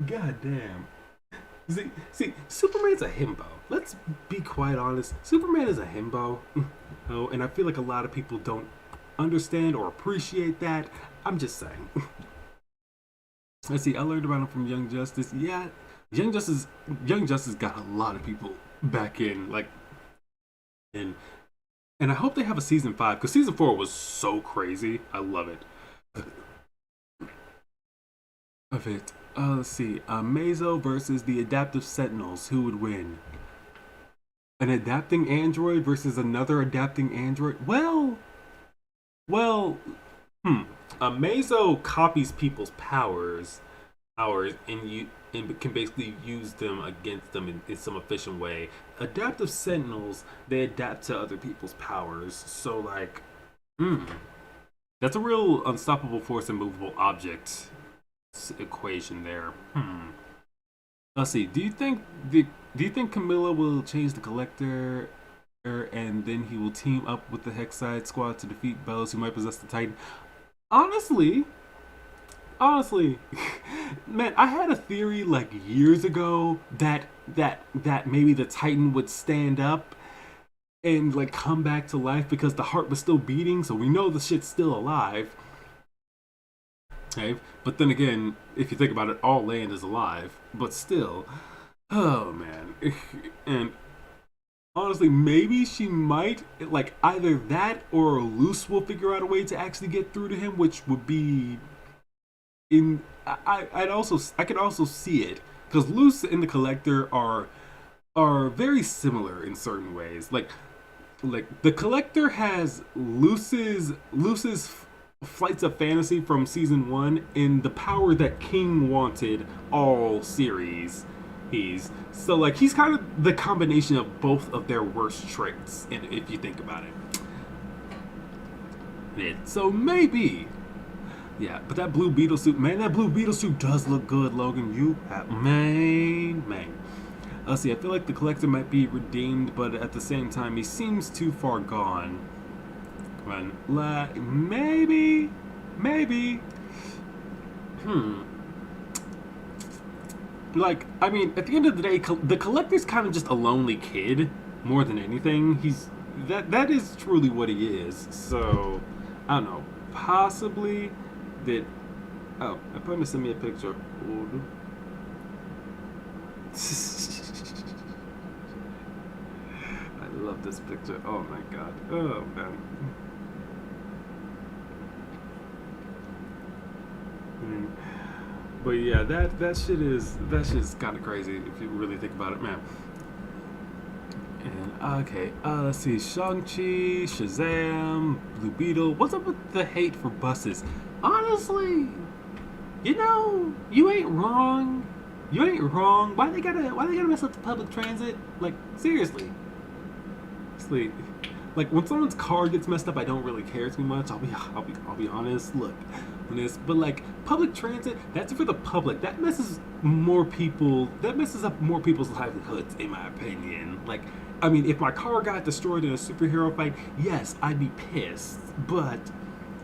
god damn. See, Superman's a himbo. Let's be quite honest. Superman is a himbo. Oh, and I feel like a lot of people don't understand or appreciate that. I'm just saying. Let's see. I learned about him from Young Justice. Yeah, Young Justice got a lot of people back in, like, and I hope they have a season 5 because season 4 was so crazy. I love it. Of it. Let's see. Mazo versus the Adaptive Sentinels. Who would win? An adapting android versus another adapting android? Well. Mazo copies people's powers, and can basically use them against them in some efficient way. Adaptive Sentinels, they adapt to other people's powers. So like, that's a real unstoppable force and movable object equation there. Let's see. Do you think Camilla will change the Collector, and then he will team up with the Hexside Squad to defeat Bellows, who might possess the Titan? Honestly, man, I had a theory like years ago that maybe the Titan would stand up and like come back to life because the heart was still beating, so we know the shit's still alive. Okay, but then again, if you think about it, all land is alive, but still, oh man. And honestly, maybe she might, like, either that or Luce will figure out a way to actually get through to him, which would be I could also see it because Luce and the Collector are very similar in certain ways. Like the Collector has Luce's Flights of Fantasy from season one in the Power That King Wanted all series. He's kind of the combination of both of their worst traits, if you think about it. So maybe, yeah. But that Blue Beetle suit, man, that Blue Beetle suit does look good, Logan. Man. Let's see. I feel like the collector might be redeemed, but at the same time, he seems too far gone. Maybe. Like, I mean, at the end of the day, the collector's kind of just a lonely kid more than anything. That is truly what he is. So, I don't know. Possibly that. Oh, I plan to send me a picture. I love this picture. Oh my god. Oh man. But yeah, that shit is kind of crazy if you really think about it, man. And okay, let's see, Shang-Chi, Shazam, Blue Beetle. What's up with the hate for buses? Honestly, you ain't wrong. You ain't wrong. Why they gotta mess up the public transit? Like seriously. Like when someone's car gets messed up, I don't really care too much. I'll be honest. Look, but like public transit, that's for the public. That messes up more people's livelihoods, in my opinion. Like, I mean, if my car got destroyed in a superhero fight, yes, I'd be pissed. But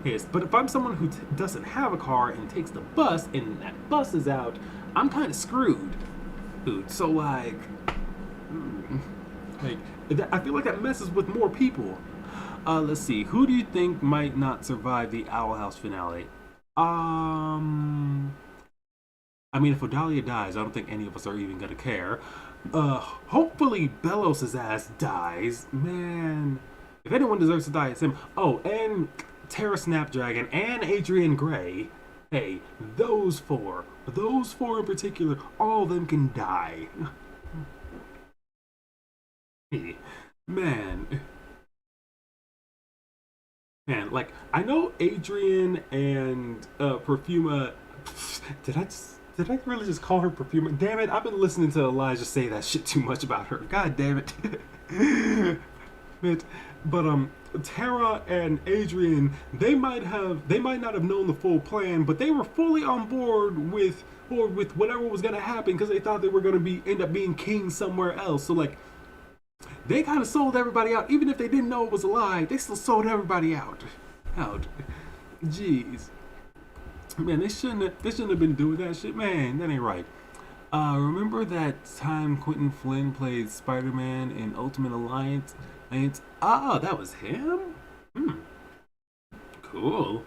if I'm someone who doesn't have a car and takes the bus, and that bus is out, I'm kind of screwed, dude. So like. Like, I feel like that messes with more people. Let's see. Who do you think might not survive the Owl House finale? I mean, if Odalia dies, I don't think any of us are even gonna care. Hopefully Bellows' ass dies. Man, if anyone deserves to die, it's him. Oh, and Terra Snapdragon and Adrian Gray. Hey, those four in particular, all of them can die. Man, like I know Adrian and Perfuma. Did I really just call her Perfuma? Damn it! I've been listening to Elijah say that shit too much about her. God damn it! But Tara and Adrian, they might not have known the full plan, but they were fully on board with whatever was gonna happen because they thought they were gonna end up being kings somewhere else. So like. They kind of sold everybody out, even if they didn't know it was a lie. They still sold everybody out. Jeez, man, they shouldn't have been doing that shit, man. That ain't right. Remember that time Quentin Flynn played Spider-Man in Ultimate Alliance? That was him. Cool.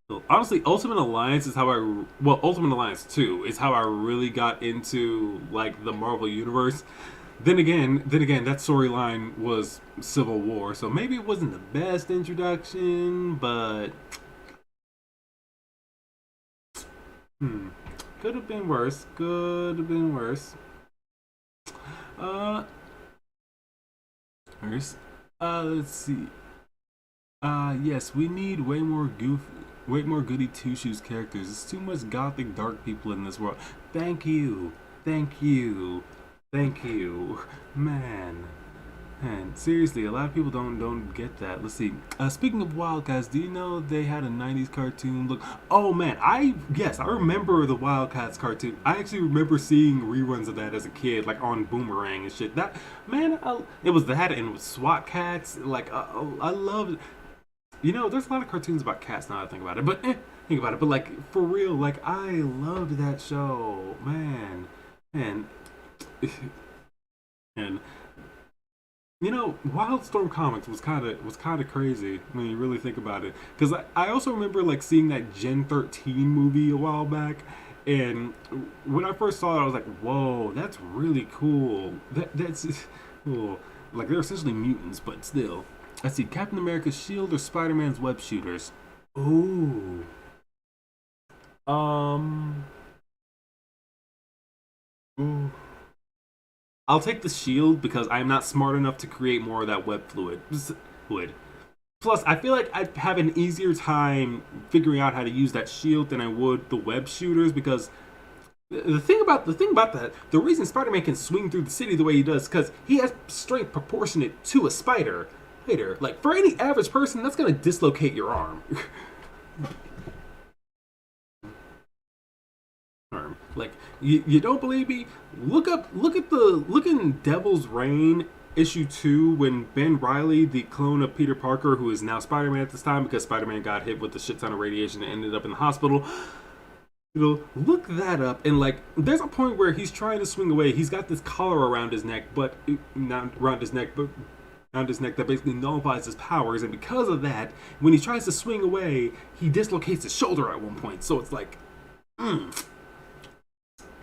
So, honestly, Ultimate Alliance is Ultimate Alliance 2 is how I really got into like the Marvel universe. Then again, that storyline was Civil War, so maybe it wasn't the best introduction, but could have been worse. Let's see. Yes, we need way more goody two shoes characters. There's too much gothic dark people in this world. Thank you. Man, seriously, a lot of people don't get that. Let's see. Speaking of Wildcats, do you know they had a '90s cartoon look? Oh man, I remember the Wildcats cartoon. I actually remember seeing reruns of that as a kid, like on Boomerang and shit. That man, it was that and it was SWAT cats. Like I love. There's a lot of cartoons about cats now. I think about it, but think about it. But like for real, like I loved that show, man. And Wildstorm Comics was kind of crazy when you really think about it. Because I also remember like seeing that Gen 13 movie a while back, and when I first saw it, I was like, "Whoa, that's really cool." That's cool. Like they're essentially mutants, but still. Let's see, Captain America's shield or Spider-Man's web shooters. Ooh. Ooh. I'll take the shield because I'm not smart enough to create more of that web fluid. Plus, I feel like I'd have an easier time figuring out how to use that shield than I would the web shooters, because the reason Spider-Man can swing through the city the way he does, because he has strength proportionate to a spider. Later, like for any average person, that's gonna dislocate your arm. Like you don't believe me? Look in Devil's Reign issue 2 when Ben Reilly, the clone of Peter Parker, who is now Spider-Man at this time because Spider-Man got hit with a shit ton of radiation and ended up in the hospital. Look that up, and like there's a point where he's trying to swing away. He's got this collar around his neck, but not around his neck, but around his neck that basically nullifies his powers, and because of that, when he tries to swing away, he dislocates his shoulder at one point. So it's like,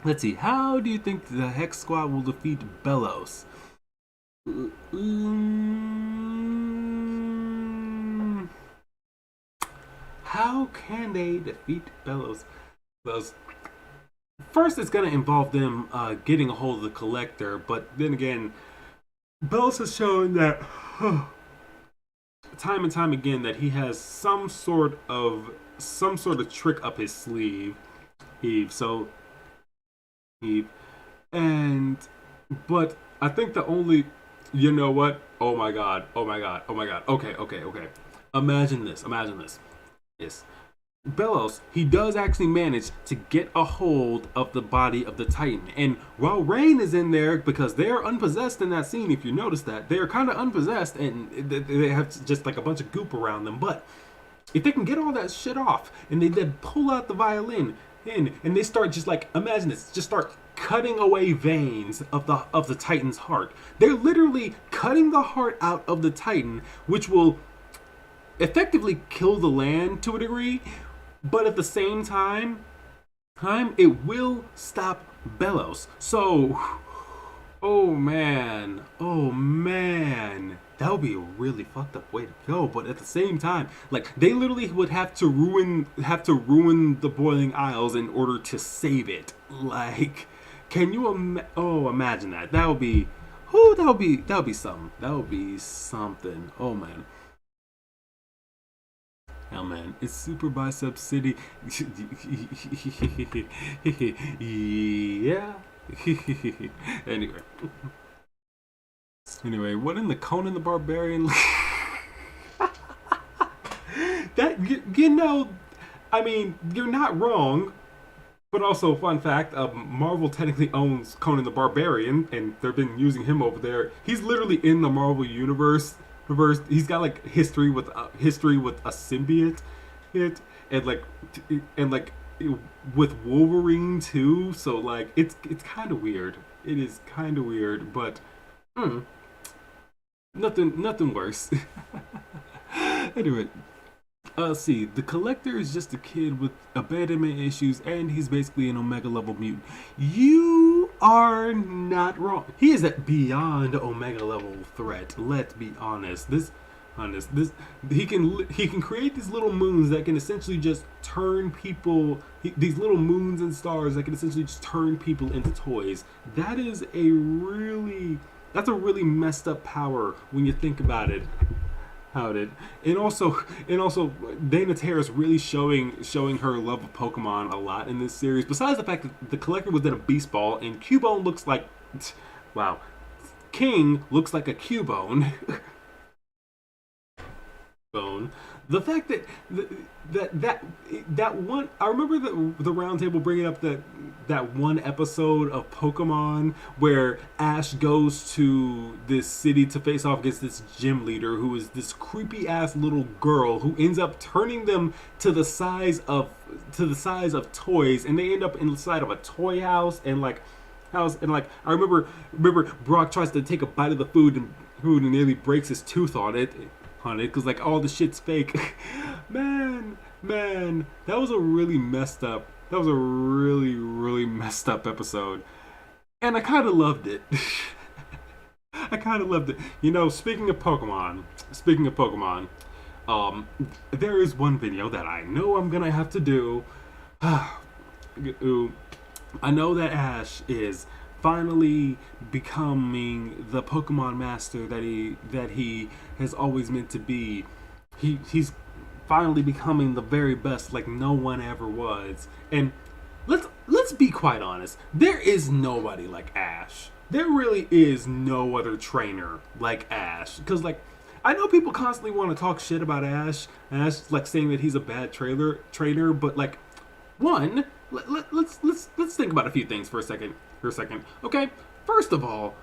Let's see, how do you think the Hex Squad will defeat Bellows? How can they defeat Bellows? First, it's going to involve them getting a hold of the Collector, but then again, Bellows has shown that time and time again that he has some sort of trick up his sleeve. But I think the only, you know what? Oh my god. Okay. Imagine this. Yes. Bellows, he does actually manage to get a hold of the body of the Titan. And while Rain is in there, because they are unpossessed in that scene, if you notice that, they are kind of unpossessed and they have just like a bunch of goop around them. But if they can get all that shit off and they then pull out the violin and they start just like, imagine this, just start cutting away veins of the Titan's heart. They're literally cutting the heart out of the Titan, which will effectively kill the land to a degree, but at the same time it will stop Bellows. So, oh man, that would be a really fucked up way to go. But at the same time, like they literally would have to ruin the Boiling Isles in order to save it. Like, can you imagine that? That would be something. That would be something. Oh man. Hell man, it's Super Bicep City. Yeah. Anyway, what in the Conan the Barbarian? That I mean, you're not wrong. But also, fun fact: Marvel technically owns Conan the Barbarian, and they've been using him over there. He's literally in the Marvel universe. He's got like history with a symbiote, and with Wolverine too. So like, it's kind of weird. It is kind of weird, but nothing worse. Anyway. See, the Collector is just a kid with abandonment issues, and he's basically an Omega level mutant. You are not wrong. He is a beyond Omega level threat. Let's be honest. He can create these little moons that can essentially just turn people. These little moons and stars that can essentially just turn people into toys. That's a really messed up power when you think about it. And also Dana Terrace really showing her love of Pokemon a lot in this series. Besides the fact that the Collector was in a Beast Ball, and Cubone looks like, wow, King looks like a Cubone. The fact that one, I remember the roundtable bringing up that one episode of Pokemon where Ash goes to this city to face off against this gym leader who is this creepy ass little girl who ends up turning them to the size of toys, and they end up inside of a toy house and I remember Brock tries to take a bite of the food and nearly breaks his tooth on it because like all the shit's fake. man, that was a really messed up episode, and I kind of loved it. You know, speaking of Pokemon, there is one video that I know I'm gonna have to do. I know that Ash is finally becoming the Pokemon master that he has always meant to be. he's finally becoming the very best, like no one ever was. And let's be quite honest. There is nobody like Ash. There really is no other trainer like Ash. Because like I know people constantly want to talk shit about Ash. Ash like saying that he's a bad trainer, but like one, let's think about a few things for a second. Okay, first of all,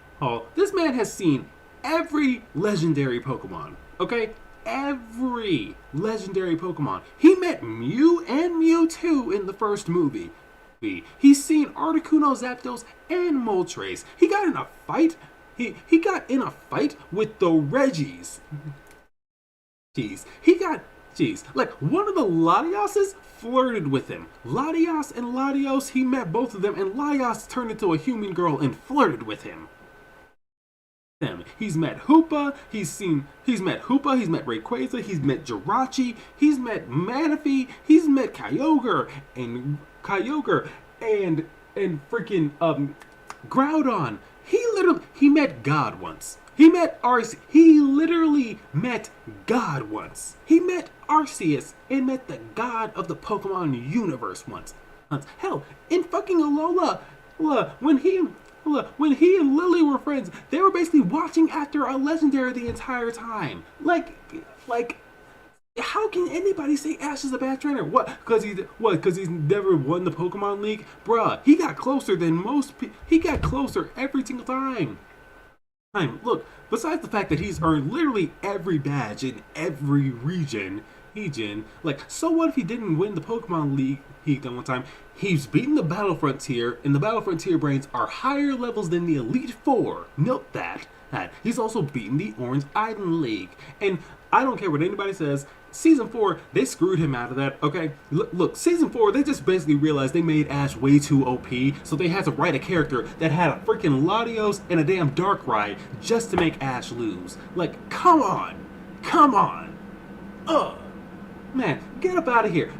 this man has seen every legendary Pokemon. Okay, every legendary Pokemon. He met Mew and Mewtwo in the first movie. He's seen Articuno, Zapdos, and Moltres. He got in a fight. He got in a fight with the Reggies. Jeez, like one of the Latioses flirted with him. Latios and Latios, he met both of them, and Latios turned into a human girl and flirted with him. He's met Hoopa, he's met Rayquaza, he's met Jirachi, he's met Manaphy, he's met Kyogre and freaking Groudon. He met God once. He met Arceus. He literally met God once. He met Arceus and met the god of the Pokemon universe once. Hell, in fucking Alola, when he and Lily were friends, they were basically watching after a legendary the entire time. Like, how can anybody say Ash is a bad trainer? Because he's never won the Pokemon League? Bruh, he got closer than most people. He got closer every single time. Look, besides the fact that he's earned literally every badge in every region, like, so what if he didn't win the Pokemon League that one time? He's beaten the Battle Frontier, and the Battle Frontier brains are higher levels than the Elite Four. Note that. He's also beaten the Orange Island League. And I don't care what anybody says, Season 4, they screwed him out of that, okay? Look, Season 4, they just basically realized they made Ash way too OP, so they had to write a character that had a freaking Latios and a damn Darkrai just to make Ash lose. Like, come on! Man, get up out of here.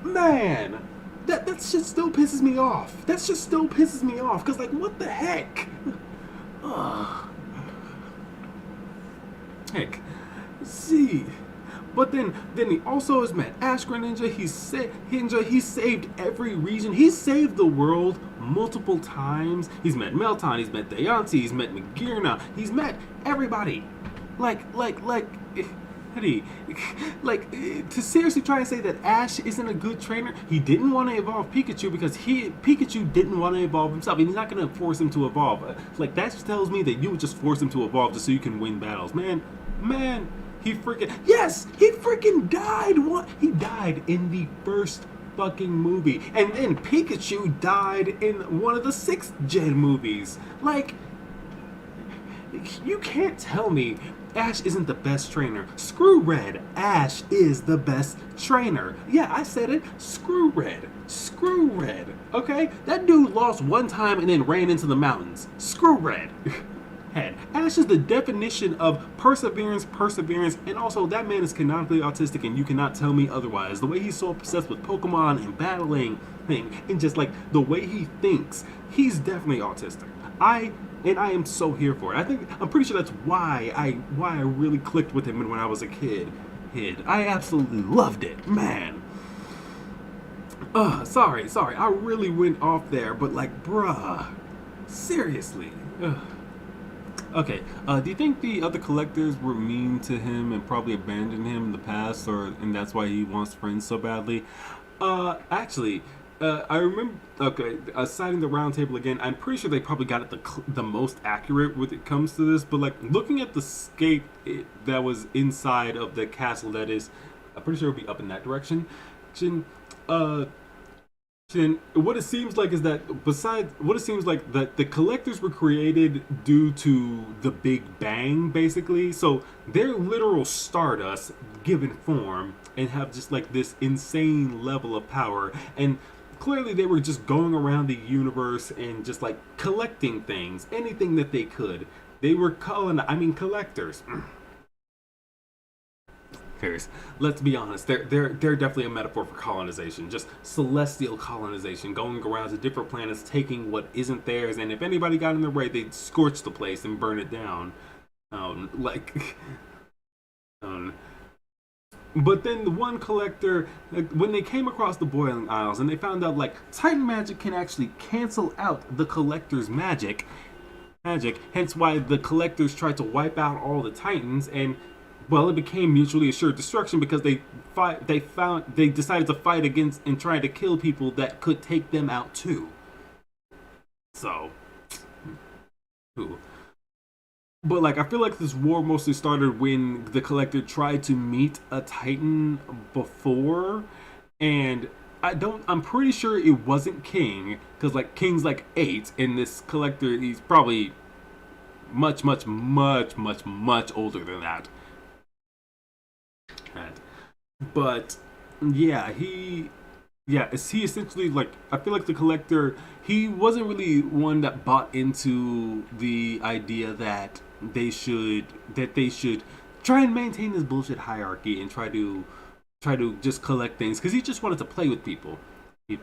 Man! That shit still pisses me off. Because, like, what the heck? Heck. See. But then he also has met Ash Greninja. He saved every region. He saved the world multiple times. He's met Melton. He's met Deontay. He's met Magearna. He's met everybody. To seriously try and say that Ash isn't a good trainer, he didn't want to evolve Pikachu because Pikachu didn't want to evolve himself. He's not going to force him to evolve. Like, that just tells me that you would just force him to evolve just so you can win battles. Man, he freaking died. He died in the first fucking movie. And then Pikachu died in one of the 6th gen movies. Like, you can't tell me Ash isn't the best trainer. Screw Red. Ash is the best trainer. Yeah, I said it. Screw Red. Okay? That dude lost one time and then ran into the mountains. Screw Red. Ash is the definition of perseverance, and also that man is canonically autistic, and you cannot tell me otherwise. The way he's so obsessed with Pokemon and battling and just like the way he thinks, he's definitely autistic. I am so here for it. I'm pretty sure that's why I really clicked with him when I was a kid. I absolutely loved it, man. Sorry, I really went off there, but like, bruh, seriously. Okay, do you think the other collectors were mean to him and probably abandoned him in the past, and that's why he wants friends so badly? Actually, I remember, citing the round table again, I'm pretty sure they probably got it the most accurate when it comes to this, but like, looking at the skate that was inside of the castle, that is, I'm pretty sure it would be up in that direction, what it seems like is that the collectors were created due to the Big Bang, basically. So they're literal stardust given form and have just like this insane level of power. And clearly they were just going around the universe and just like collecting things, anything that they could. They were collectors. Let's be honest, they're definitely a metaphor for colonization, just celestial colonization, going around to different planets, taking what isn't theirs, and if anybody got in their way, they'd scorch the place and burn it down. But then the one collector, like, when they came across the Boiling Isles and they found out like Titan magic can actually cancel out the collector's magic, hence why the collectors tried to wipe out all the Titans, and well, it became mutually assured destruction because they decided to fight against and try to kill people that could take them out too. So, who? But like, I feel like this war mostly started when the collector tried to meet a Titan before, and I'm pretty sure it wasn't King, because like King's like 8, and this collector, he's probably much, much, much, much, much older than that. But yeah, he essentially, like, I feel like the collector, he wasn't really one that bought into the idea that they should try and maintain this bullshit hierarchy and try to just collect things, because he just wanted to play with people. He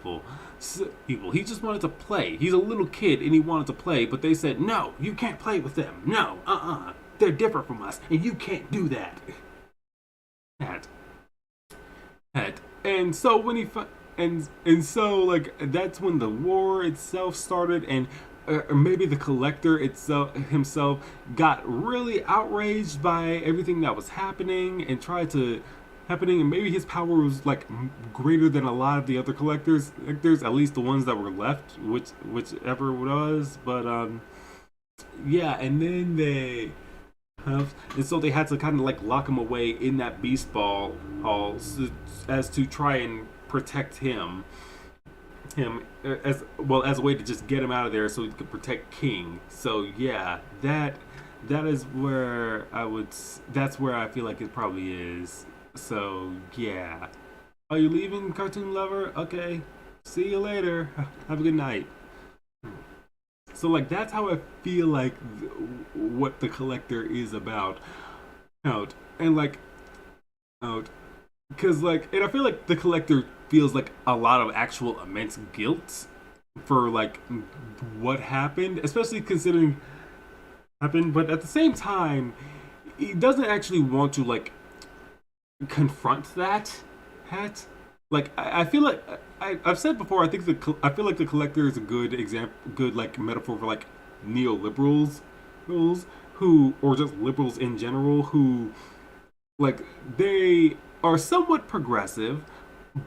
just wanted to play. He's a little kid and he wanted to play, but they said, no, you can't play with them. No, they're different from us, and you can't do that. That. And so when he and so like that's when the war itself started, and maybe the collector itself himself got really outraged by everything that was happening and tried to happening, and maybe his power was like greater than a lot of the other collectors, at least the ones that were left, whichever it was. But yeah, and then and so they had to kind of like lock him away in that beast ball hall, as to try and protect him as well, as a way to just get him out of there so he could protect King. So yeah, that's where I feel like it probably is. So yeah, are you leaving, cartoon lover? Okay, see you later. Have a good night. So like that's how I feel like what the collector is about. Out and like out because like, and I feel like the collector feels like a lot of actual immense guilt for like what happened, especially considering happened. But at the same time, he doesn't actually want to like confront that. Hat. Like I feel like I've said before. I feel like the collector is a good example, good like metaphor for like neoliberals, who, or just liberals in general, who like they are somewhat progressive,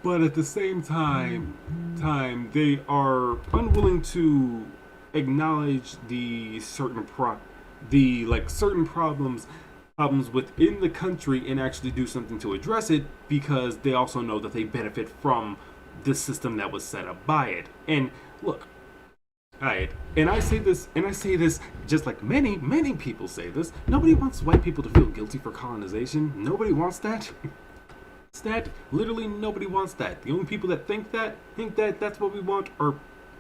but at the same time they are unwilling to acknowledge the like certain problems within the country and actually do something to address it, because they also know that they benefit from the system that was set up by it. And look, right, and I say this just like many people say this. Nobody wants white people to feel guilty for colonization. Nobody wants that. Literally nobody wants that. The only people that think that that's what we want are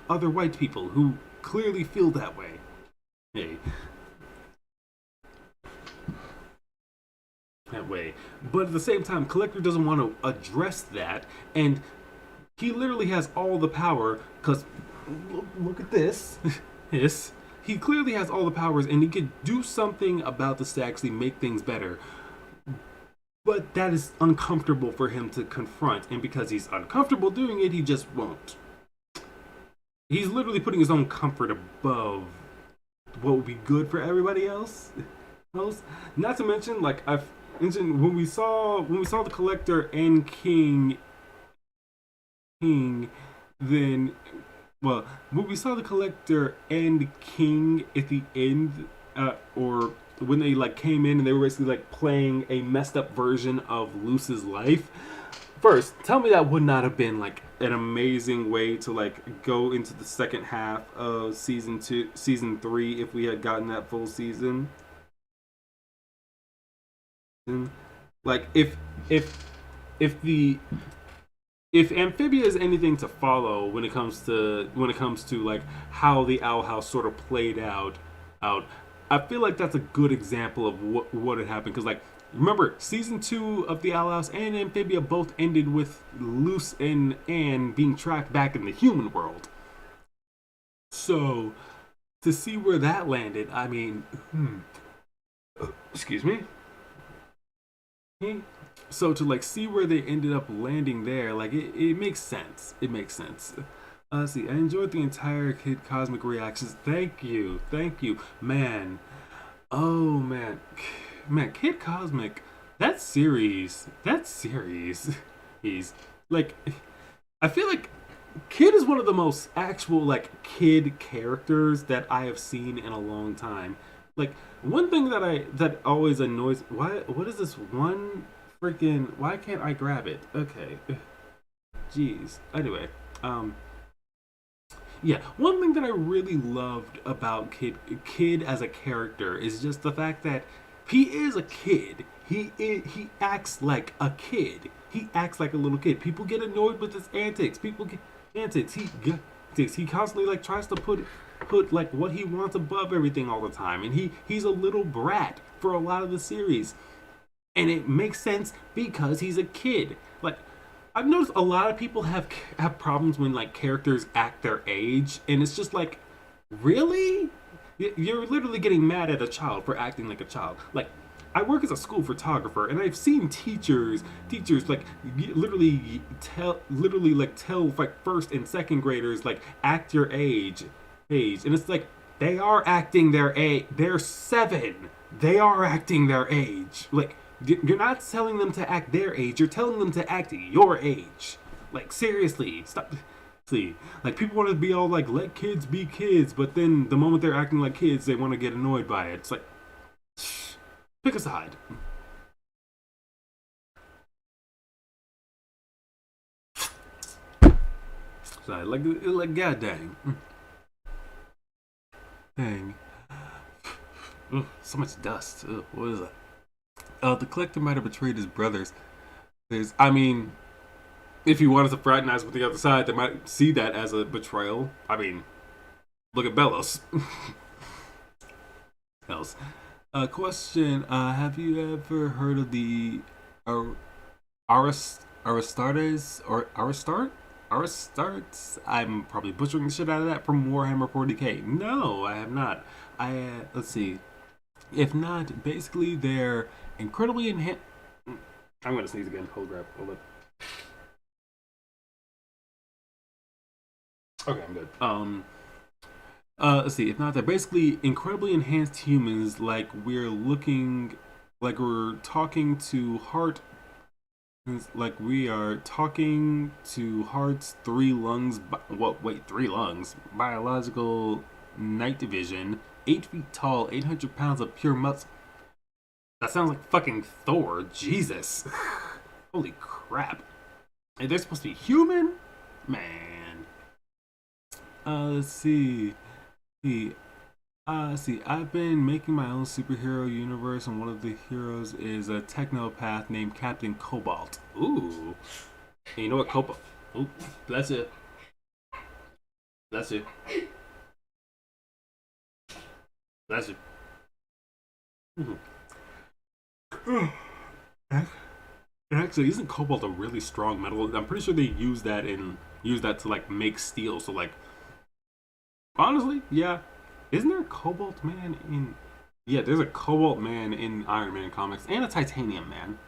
other white people who clearly feel that way. Hey. That way. But at the same time, Collector doesn't want to address that, and he literally has all the power, because look at this. Yes. He clearly has all the powers, and he could do something about this to actually make things better. But that is uncomfortable for him to confront, and because he's uncomfortable doing it, he just won't. He's literally putting his own comfort above what would be good for everybody else. Not to mention, like I've mentioned, when we saw the Collector and King, then well, when we saw the Collector and King at the end, or when they like came in and they were basically like playing a messed up version of Luce's life. First, tell me that would not have been like an amazing way to like go into the second half of season 3 if we had gotten that full season. Like if the if Amphibia is anything to follow when it comes to like how the Owl House sort of played out, I feel like that's a good example of what had happened. Because like, remember, season 2 of the Owl House and Amphibia both ended with Luce and Anne being tracked back in the human world. So to see where that landed, I mean, excuse me. so to like see where they ended up landing there, like it makes sense. It makes sense. Let's see. I enjoyed the entire Kid Cosmic reactions. Thank you, man. Oh man, man, Kid Cosmic, that series, he's like, I feel like Kid is one of the most actual like kid characters that I have seen in a long time. Like one thing that always annoys, what is this one freaking, why can't I grab it? Okay, jeez. Anyway, yeah, one thing that I really loved about Kid as a character is just the fact that he is a kid. He acts like a kid. He acts like a little kid. People get annoyed with his antics. People get antics. He constantly like tries to put like what he wants above everything all the time, and he's a little brat for a lot of the series, and it makes sense because he's a kid. Like I've noticed a lot of people have problems when like characters act their age, and it's just like, really? You're literally getting mad at a child for acting like a child. Like, I work as a school photographer, and I've seen teachers like literally like tell like first and second graders like act your age, and it's like they are acting their age. They're 7. They are acting their age. Like you're not telling them to act their age. You're telling them to act your age. Like seriously, stop. See, like people want to be all like let kids be kids, but then the moment they're acting like kids, they want to get annoyed by it. It's like, pick a side. So like god dang. Ugh, so much dust. Ugh, what is that? The collector might have betrayed his brothers. I mean, if he wanted to fraternize with the other side, they might see that as a betrayal. I mean, look at Bellows. Else. Question: have you ever heard of the Aristartes or Aristartes? I'm probably butchering the shit out of that from Warhammer 40k. No, I have not. Let's see. If not, basically they're incredibly enhanced. I'm gonna sneeze again. Hold up. Okay, I'm good. Let's see. If not, they're basically incredibly enhanced humans. Like we're talking to heart. Like we are talking to heart's 3 lungs. What? Wait, 3 lungs. Biological night vision. 8 feet tall, 800 pounds of pure muscle. That sounds like fucking Thor. Jesus. Holy crap. And they're supposed to be human? Man. Let's see. See, I've been making my own superhero universe, and one of the heroes is a technopath named Captain Cobalt. Ooh. And you know what Cobalt? Ooh, that's it. That's it. That's it. Mm-hmm. Actually, isn't cobalt a really strong metal? I'm pretty sure they use that to like make steel. So like, honestly, yeah. Isn't there a cobalt man in? Yeah, there's a cobalt man in Iron Man comics and a titanium man.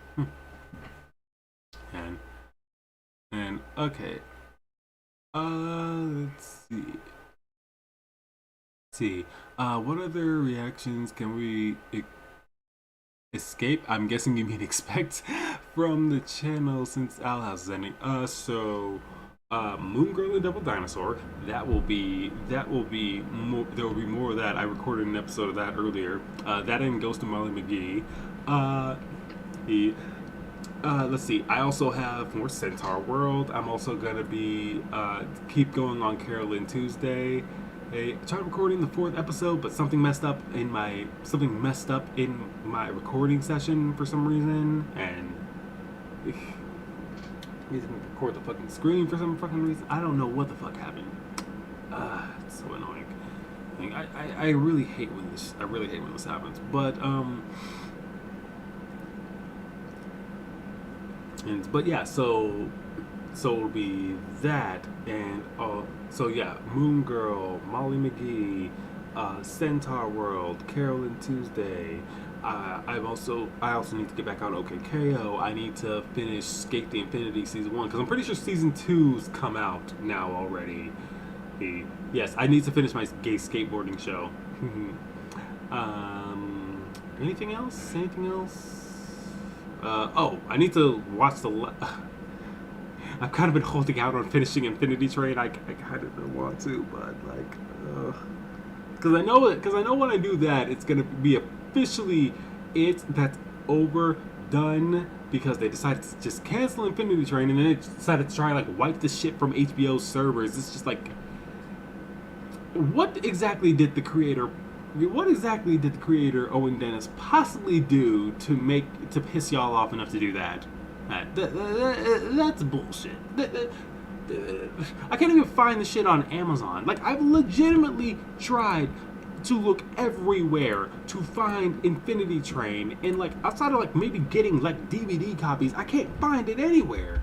And okay. Let's see. What other reactions can we escape? I'm guessing you mean expect from the channel since Al House is ending. Moon Girl and Double Dinosaur. There will be more of that. I recorded an episode of that earlier. That and Ghost of Molly McGee. Let's see. I also have more Centaur World. I'm also gonna be keep going on Carolyn Tuesday. I tried recording the 4th episode, but something messed up in my recording session for some reason, and he didn't record the fucking screen for some fucking reason. I don't know what the fuck happened. It's so annoying. I really hate when this happens. But yeah, so it'll be that, and so yeah, Moon Girl, Molly McGee, Centaur World, Carolyn Tuesday, I also need to get back on OKKO. I need to finish Skate the Infinity season 1 because I'm pretty sure season 2's come out now already. Yes, I need to finish my gay skateboarding show. Anything else? Anything else? Oh, I need to watch the. I've kind of been holding out on finishing Infinity Train. I kind of don't want to, but like, because I know it. Because I know when I do that, it's gonna be officially that's overdone. Because they decided to just cancel Infinity Train, and then they decided to try and like wipe the shit from HBO's servers. It's just like, what exactly did the creator? What exactly did the creator Owen Dennis possibly do to piss y'all off enough to do that? That's bullshit. I can't even find the shit on Amazon. Like, I've legitimately tried to look everywhere to find Infinity Train, and like outside of like maybe getting like DVD copies, I can't find it anywhere.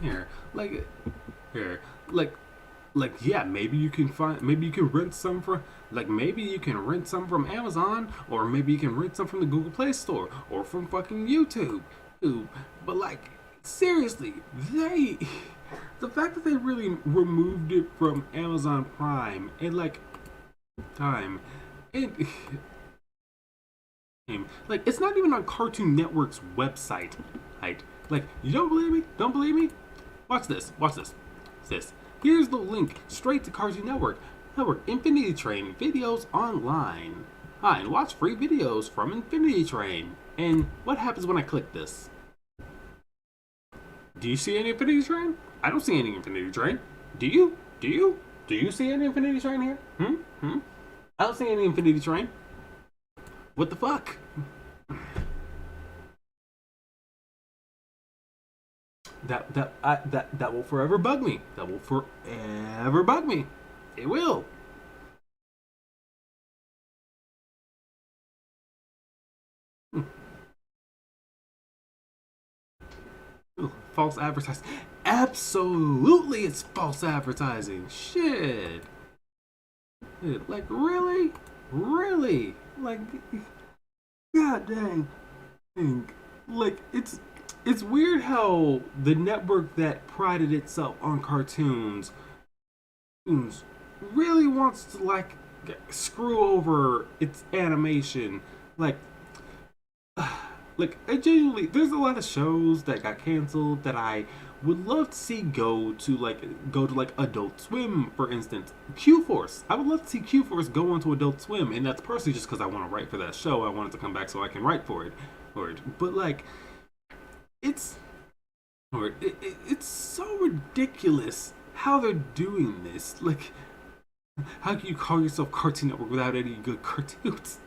Here, like, here, like, yeah, maybe you can rent some maybe you can rent some from Amazon, or maybe you can rent some from the Google Play Store, or from fucking YouTube. But like, seriously, the fact that they really removed it from Amazon Prime and like time, and like, it's not even on Cartoon Network's website, right? Like, you don't believe me? Don't believe me? Watch this. Watch this. Here's the link straight to Cartoon Network. Infinity Train videos online. Hi, and watch free videos from Infinity Train. And what happens when I click this? Do you see any Infinity Train? I don't see any Infinity Train. Do you? Do you? Do you see any Infinity Train here? I don't see any Infinity Train. What the fuck? That will forever bug me. That will forever bug me. It will. False advertising. Absolutely, it's false advertising. Shit. Like, really? Really? Like, god dang. Like, it's weird how the network that prided itself on cartoons really wants to like screw over its animation. Like, I genuinely, there's a lot of shows that got canceled that I would love to see go to like Adult Swim, for instance. Q-Force. I would love to see Q-Force go onto Adult Swim, and that's personally just because I want to write for that show. I want it to come back so I can write for it. But like, it's so ridiculous how they're doing this. Like, how can you call yourself Cartoon Network without any good cartoons?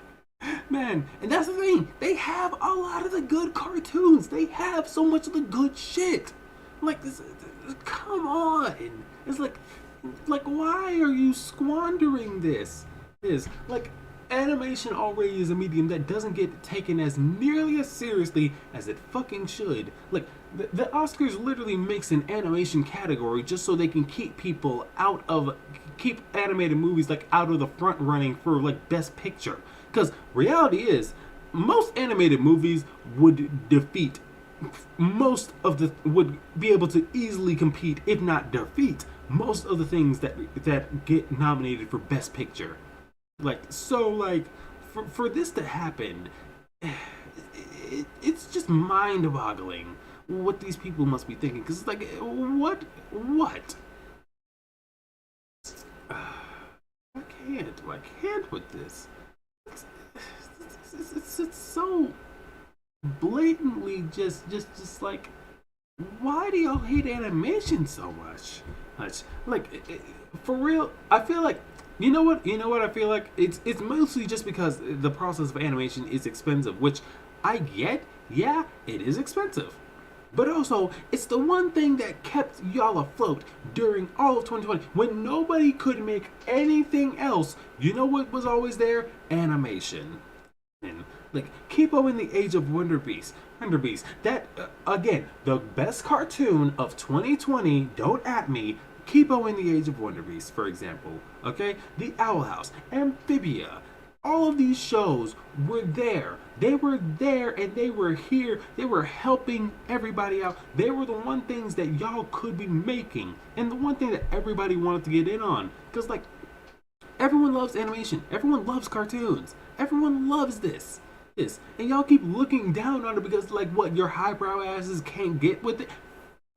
Man, and that's the thing. They have a lot of the good cartoons. They have so much of the good shit. Like, this, come on. It's like, why are you squandering this? Like, animation already is a medium that doesn't get taken as nearly as seriously as it fucking should. Like, the Oscars literally makes an animation category just so they can keep animated movies like out of the front running for like Best Picture. Because reality is, most animated movies would would be able to easily compete, if not defeat, most of the things that get nominated for Best Picture. Like, so like, for this to happen, it's just mind-boggling what these people must be thinking. Because it's like, what? I can't with this. It's so blatantly just like, why do y'all hate animation so much? Like, for real, I feel like, you know what I feel like? It's mostly just because the process of animation is expensive, which I get. Yeah, it is expensive. But also, it's the one thing that kept y'all afloat during all of 2020 when nobody could make anything else. You know what was always there? Animation. And like, Kipo in the Age of Wonder Beast. That, again, the best cartoon of 2020, don't at me, Kipo and the Age of Wonder Beast, for example. Okay, The Owl House, Amphibia. All of these shows were there. They were there and they were here. They were helping everybody out. They were the one things that y'all could be making. And the one thing that everybody wanted to get in on. Because, like, everyone loves animation. Everyone loves cartoons. Everyone loves this. And y'all keep looking down on it because, like, what, your highbrow asses can't get with it?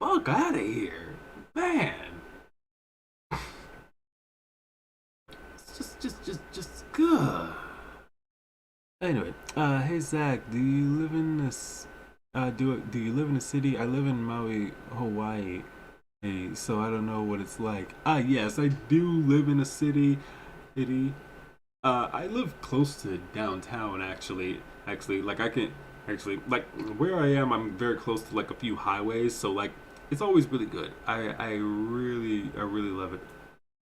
Fuck out of here. Man. Just good. Anyway, hey Zach, do you live in this? Do you live in a city? I live in Maui, Hawaii. Hey, so I don't know what it's like. Yes, I do live in a city. I live close to downtown, actually. Like I can actually like where I am. I'm very close to like a few highways, so like it's always really good. I really love it.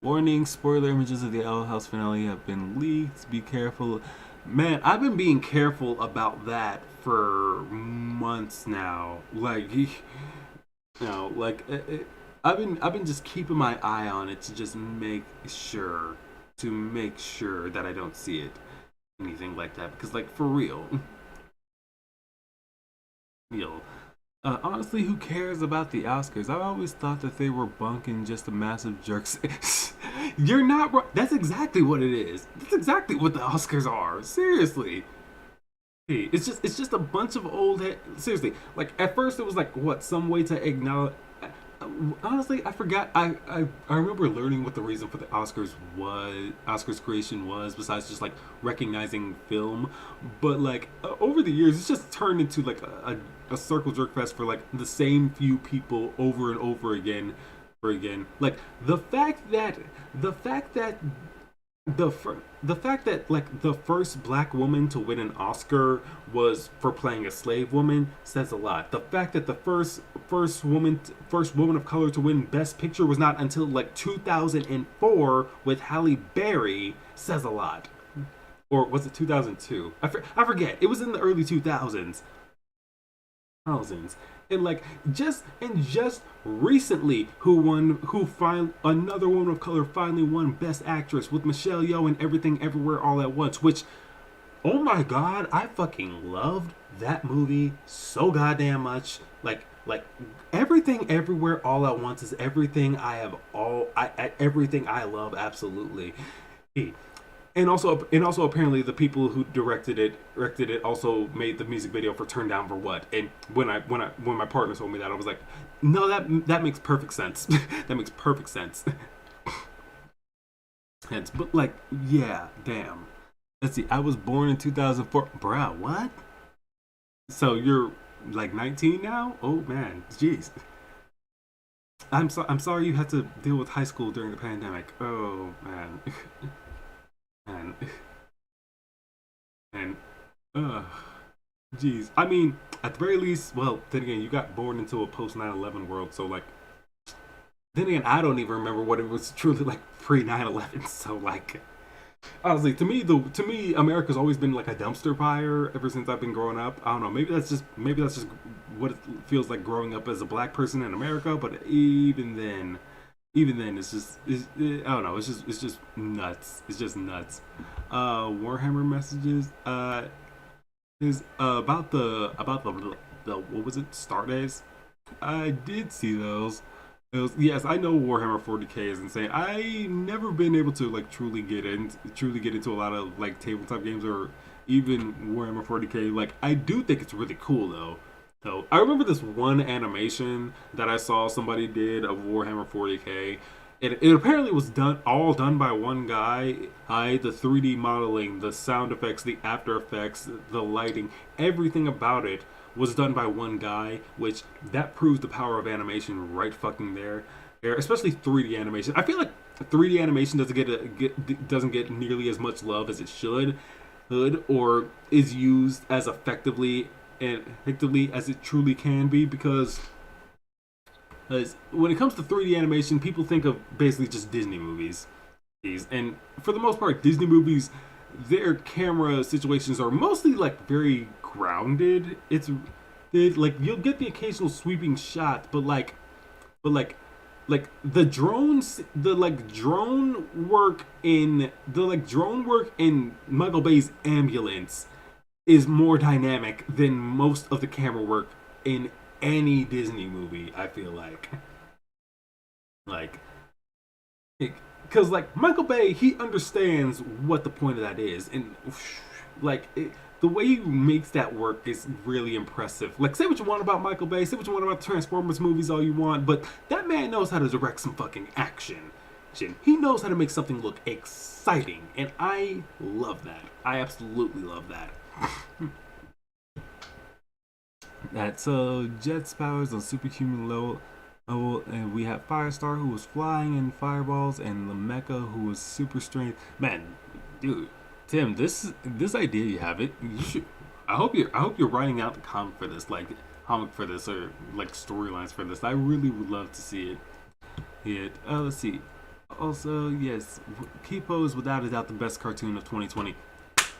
Warning, spoiler images of the Owl House finale have been leaked. Be careful. Man, I've been being careful about that for months now. Like, you know, like I've been just keeping my eye on it to just make sure that I don't see it, anything like that. Because, like, for real, honestly, who cares about the Oscars? I always thought that they were bunk and just a massive jerks. You're not wrong. That's exactly what it is. That's exactly what the Oscars are. Seriously. It's just a bunch of old seriously. Like at first it was like what some way to acknowledge. Honestly, I forgot. I remember learning what the reason for the Oscars creation was, besides just like recognizing film. But like over the years, it's just turned into like a circle jerk fest for like the same few people over and over again. Like the fact that like the first black woman to win an Oscar was for playing a slave woman says a lot. The fact that the first woman of color to win Best Picture was not until like 2004 with Halle Berry says a lot. Or was it 2002? I forget. It was in the early 2000s. And like just recently, another woman of color finally won Best Actress with Michelle Yeoh in Everything Everywhere All at Once, which, oh my god, I fucking loved that movie so goddamn much. Like Everything Everywhere All at Once is everything everything I love absolutely. And also apparently the people who directed it also made the music video for Turn Down for What. And when my partner told me that, I was like, no, that makes perfect sense. That makes perfect sense. But like, yeah, damn. Let's see, I was born in 2004. Bruh, what? So you're like 19 now? Oh man, jeez. I'm sorry you had to deal with high school during the pandemic. Oh man. And jeez. I mean, at the very least, well, then again, you got born into a post 9/11 world, so like, then again, I don't even remember what it was truly like pre 9/11. So like, honestly, to me, America's always been like a dumpster fire ever since I've been growing up. I don't know. Maybe that's just what it feels like growing up as a black person in America. But even then, I don't know. It's just nuts. It's just nuts. Warhammer messages. Is about the what was it? Stardays. I did see those. Yes, I know Warhammer 40k is insane. I never been able to like truly get into a lot of like tabletop games or even Warhammer 40k. Like I do think it's really cool though. So I remember this one animation that I saw somebody did of Warhammer 40k. It apparently was all done by one guy. The 3D modeling, the sound effects, the After Effects, the lighting, everything about it was done by one guy, which that proves the power of animation right fucking there. Especially 3D animation. I feel like 3D animation doesn't get nearly as much love as it should, or is used as effectively as it truly can be, because when it comes to 3D animation, people think of basically just Disney movies. And for the most part, Disney movies, their camera situations are mostly like very grounded. It's like you'll get the occasional sweeping shot, but like the drones, the drone work in Michael Bay's ambulance is more dynamic than most of the camera work in any Disney movie. I feel like because like Michael Bay, he understands what the point of that is, and like the way he makes that work is really impressive. Like, say what you want about Michael Bay, say what you want about the Transformers movies, all you want, but that man knows how to direct some fucking action. He knows how to make something look exciting, and I love that. I absolutely love that. That's Jet's powers on superhuman level. Oh, and we have Firestar, who was flying in fireballs, and Lameka, who was super strength. Man, dude, Tim, this idea you have it. You should. I hope you're writing out the comic for this, or like storylines for this. I really would love to see it. Let's see. Also, yes, Kipo is without a doubt the best cartoon of 2020.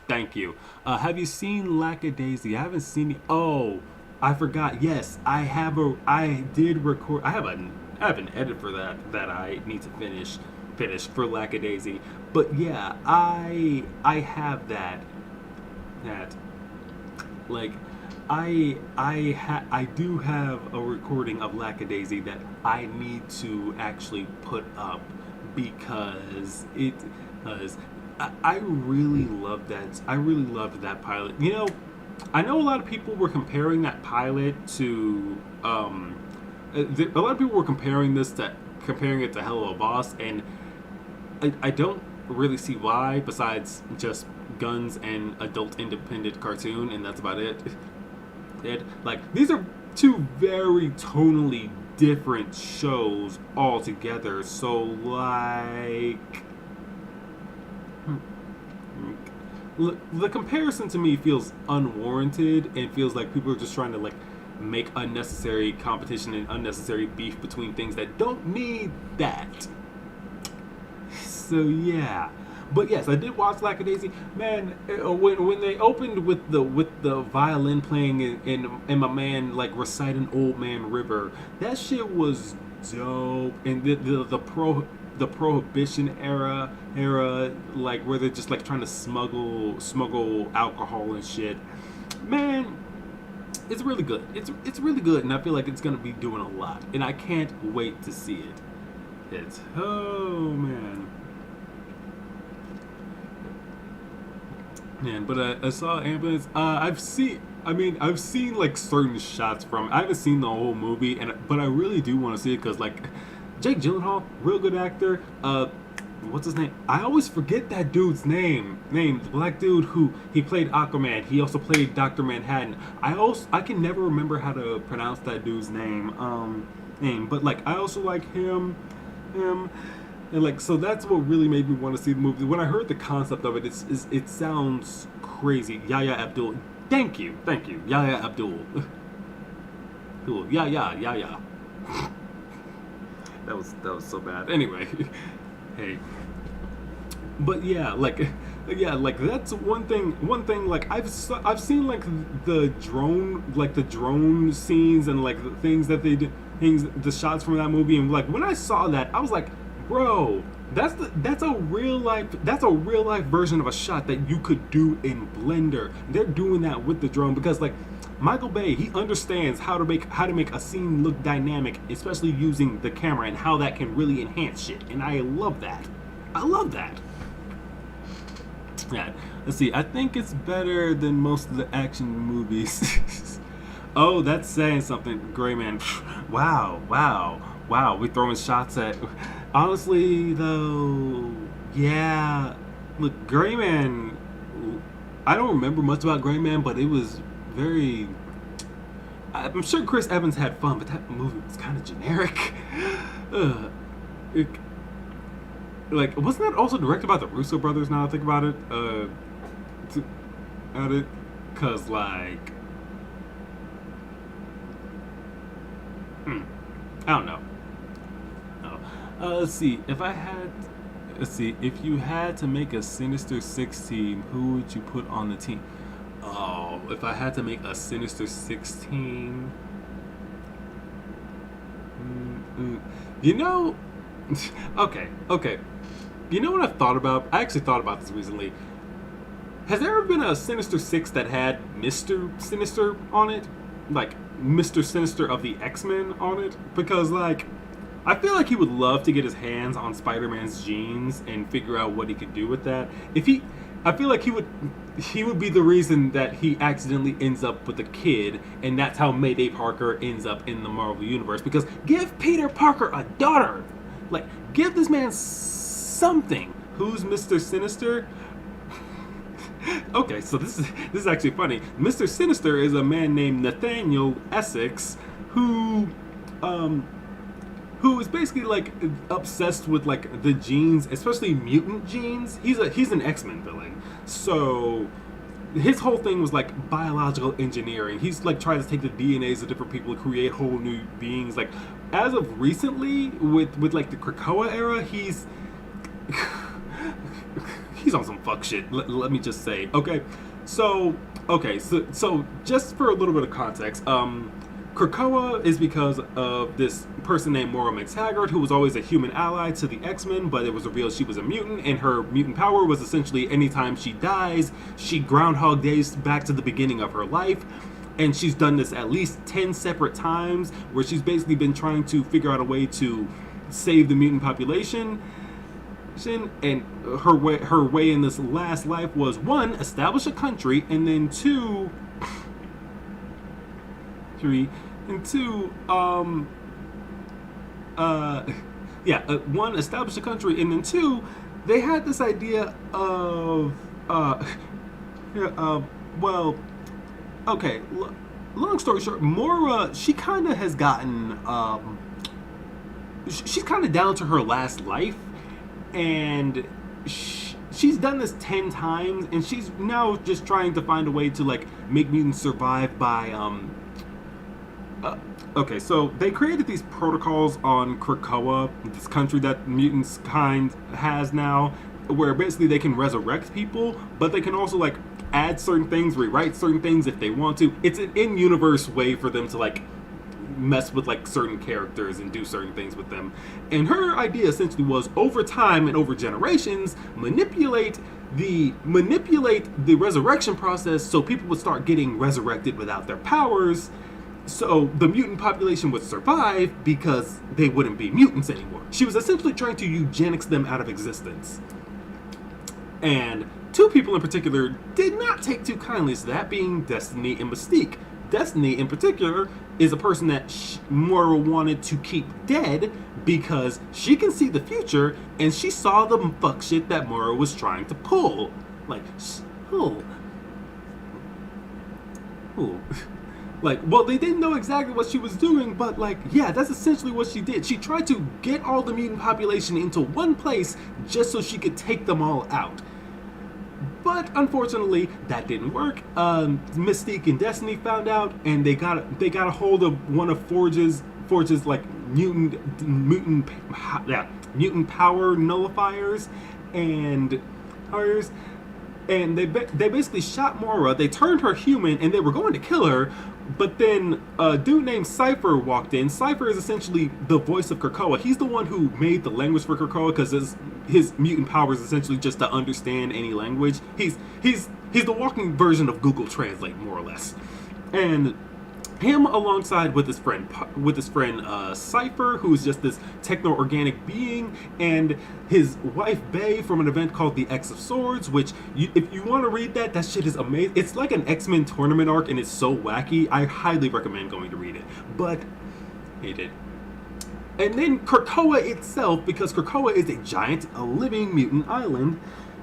Thank you. Have you seen Lackadaisy? I haven't seen it. Oh, I forgot. Yes, I did record. I have an edit for that I need to finish for Lackadaisy. But yeah, I have that like I do have a recording of Lackadaisy that I need to actually put up because I really love that. I really loved that pilot. You know, I know a lot of people were comparing that pilot to a lot of people were comparing it to Hello Boss, and I don't really see why, besides just guns and adult independent cartoon, and that's about it. Like, these are two very tonally different shows altogether, so like the comparison to me feels unwarranted and feels like people are just trying to like make unnecessary competition and unnecessary beef between things that don't need that. So yeah, but yes, I did watch Lackadaisy. Man, when they opened with the violin playing and my man like reciting Old Man River, that shit was dope. And the Prohibition era, like where they're just like trying to smuggle alcohol and shit. Man, it's really good. It's really good, and I feel like it's gonna be doing a lot, and I can't wait to see it. Oh man. Man, but I saw ambulance. I've seen like certain shots from. I haven't seen the whole movie, but I really do want to see it because like Jake Gyllenhaal, real good actor. What's his name? I always forget that dude's name. The black dude who he played Aquaman. He also played Dr. Manhattan. I can never remember how to pronounce that dude's name. But like I also like him. And like, so that's what really made me want to see the movie. When I heard the concept of it, it sounds crazy. Yahya Abdul. Thank you. Yahya Abdul. Cool. Yeah. That was so bad. Anyway, hey. But yeah, like that's one thing. Like I've seen like the drone scenes and like the things that they did, the shots from that movie, and like when I saw that, I was like, bro, that's a real life version of a shot that you could do in Blender. They're doing that with the drone because like Michael Bay, he understands how to make a scene look dynamic, especially using the camera and how that can really enhance shit. And I love that. Yeah, let's see. I think it's better than most of the action movies. Oh, that's saying something, Gray Man. Wow. We throwing shots at. Honestly, though, yeah. Look, Gray Man. I don't remember much about Gray Man, but it was very. I'm sure Chris Evans had fun, but that movie was kind of generic. Like, wasn't that also directed by the Russo brothers? Now I think about it, cause like, I don't know. No. Let's see. If you had to make a Sinister Six team, who would you put on the team? Oh, if I had to make a Sinister Six team, You know, okay. You know what I've thought about? I actually thought about this recently. Has there ever been a Sinister Six that had Mr. Sinister on it? Like, Mr. Sinister of the X-Men on it? Because, like, I feel like he would love to get his hands on Spider-Man's genes and figure out what he could do with that. I feel like he would be the reason that he accidentally ends up with a kid, and that's how Mayday Parker ends up in the Marvel Universe. Because give Peter Parker a daughter! Like, give this man something. Who's Mr. Sinister? Okay, so this is actually funny. Mr. Sinister is a man named Nathaniel Essex who is basically like obsessed with like the genes, especially mutant genes. He's an X-Men villain. So his whole thing was like biological engineering. He's like trying to take the DNAs of different people to create whole new beings. Like as of recently with like the Krakoa era, he's on some fuck shit. Let me just say. So just for a little bit of context, Krakoa is because of this person named Moira McTaggart, who was always a human ally to the X-Men, but it was revealed she was a mutant, and her mutant power was essentially anytime she dies, she Groundhog Days back to the beginning of her life. And she's done this at least 10 separate times, where she's basically been trying to figure out a way to save the mutant population. And her way in this last life was, one, establish a country, and then one, establish a country, and then two, they had this idea of long story short, Moira, she kind of has gotten she's kind of down to her last life, and she's done this 10 times, and she's now just trying to find a way to like make mutants survive by so they created these protocols on Krakoa, this country that mutants kind has now, where basically they can resurrect people, but they can also like add certain things, rewrite certain things if they want to. It's an in-universe way for them to like mess with like certain characters and do certain things with them. And her idea essentially was, over time and over generations, manipulate the resurrection process so people would start getting resurrected without their powers, so the mutant population would survive because they wouldn't be mutants anymore. She was essentially trying to eugenics them out of existence. And two people in particular did not take too kindly to that, being Destiny and Mystique. Destiny, in particular, is a person that Moira wanted to keep dead because she can see the future, and she saw the fuck shit that Moira was trying to pull. Like, well, they didn't know exactly what she was doing, but like, yeah, that's essentially what she did. She tried to get all the mutant population into one place just so she could take them all out. But unfortunately, that didn't work. Mystique and Destiny found out, and they got a hold of one of Forge's like mutant power nullifiers and hers. And they basically shot Moira. They turned her human, and they were going to kill her. But then a dude named Cypher walked in. Cypher is essentially the voice of Krakoa. He's the one who made the language for Krakoa, because his mutant power is essentially just to understand any language. He's the walking version of Google Translate, more or less. And him, alongside with his friend Cypher, who is just this techno-organic being, and his wife Bay from an event called the X of Swords, which if you want to read that shit is amazing. It's like an X-Men tournament arc, and it's so wacky. I highly recommend going to read it, but hate it. And then Krakoa itself, because Krakoa is a living mutant island,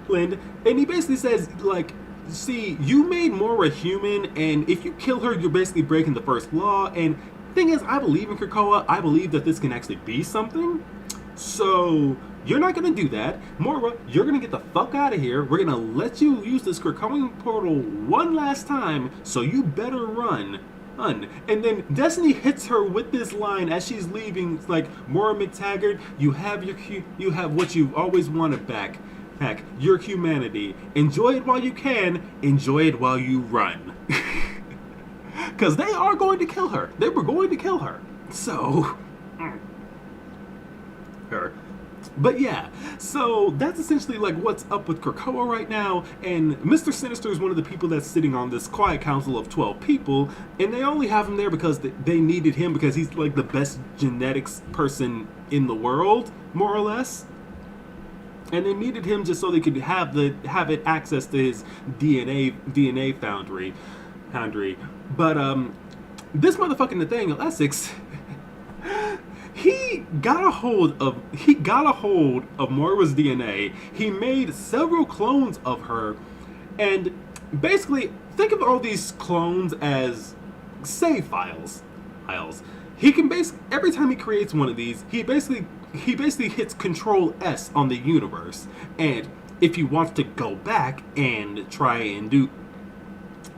and he basically says, like, see, you made Moira human, and if you kill her, you're basically breaking the first law. And thing is, I believe in Krakoa. I believe that this can actually be something. So you're not gonna do that. Moira, you're gonna get the fuck out of here. We're gonna let you use this Krakoan portal one last time, so you better run. And then Destiny hits her with this line as she's leaving. It's like, Moira McTaggart, you have what you've always wanted back. Heck, your humanity. Enjoy it while you can. Enjoy it while you run. Because they are going to kill her. They were going to kill her. So, Her. But yeah, so that's essentially like what's up with Krakoa right now, and Mr. Sinister is one of the people that's sitting on this quiet council of 12 people, and they only have him there because they needed him because he's like the best genetics person in the world, more or less. And they needed him just so they could have it access to his DNA foundry. But this motherfucking Nathaniel Essex, he got a hold of Moira's DNA. He made several clones of her, and basically think of all these clones as save files. He can every time he creates one of these, he basically hits Control S on the universe, and if he wants to go back and try and do.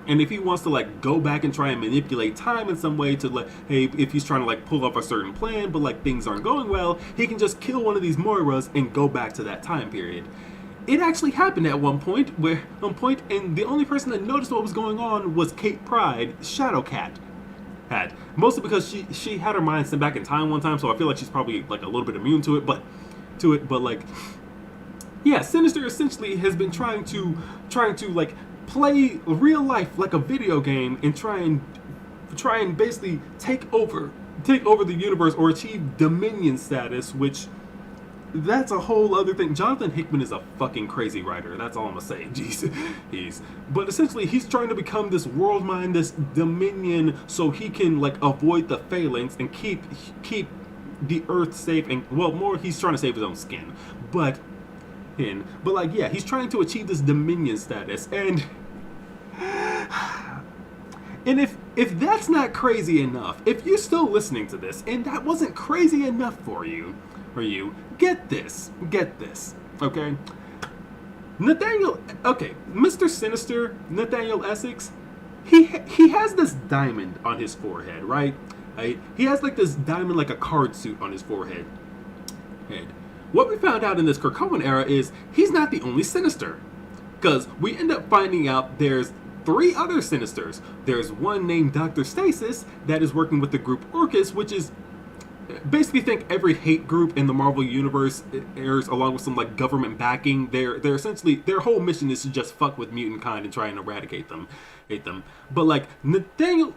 And if he wants to like go back and try and manipulate time in some way to like, hey, if he's trying to like pull off a certain plan, but like things aren't going well, he can just kill one of these Moiras and go back to that time period. It actually happened at one point, and the only person that noticed what was going on was Kate Pride, Shadowcat. Mostly because she had her mind sent back in time one time, so I feel like she's probably like a little bit immune to it, but like, yeah, Sinister essentially has been trying to like play real life like a video game and try and basically take over the universe or achieve Dominion status, which that's a whole other thing. Jonathan Hickman is a fucking crazy writer. That's all I'm gonna say. Jeez, but essentially he's trying to become this world mind, this Dominion, so he can like avoid the phalanx and keep the Earth safe. And well, more he's trying to save his own skin, but like yeah, he's trying to achieve this Dominion status. And if that's not crazy enough, if you're still listening to this and that wasn't crazy enough for you, get this, okay? Mr. Sinister, Nathaniel Essex, he has this diamond on his forehead, right? He has like this diamond, like a card suit on his forehead. What we found out in this Krakoan era is he's not the only Sinister, because we end up finding out there's 3 other Sinisters. There's one named Dr. Stasis that is working with the group Orcus, which is basically think every hate group in the Marvel universe airs along with some like government backing. They're essentially, their whole mission is to just fuck with mutant kind and try and eradicate them, hate them. But like Nathaniel,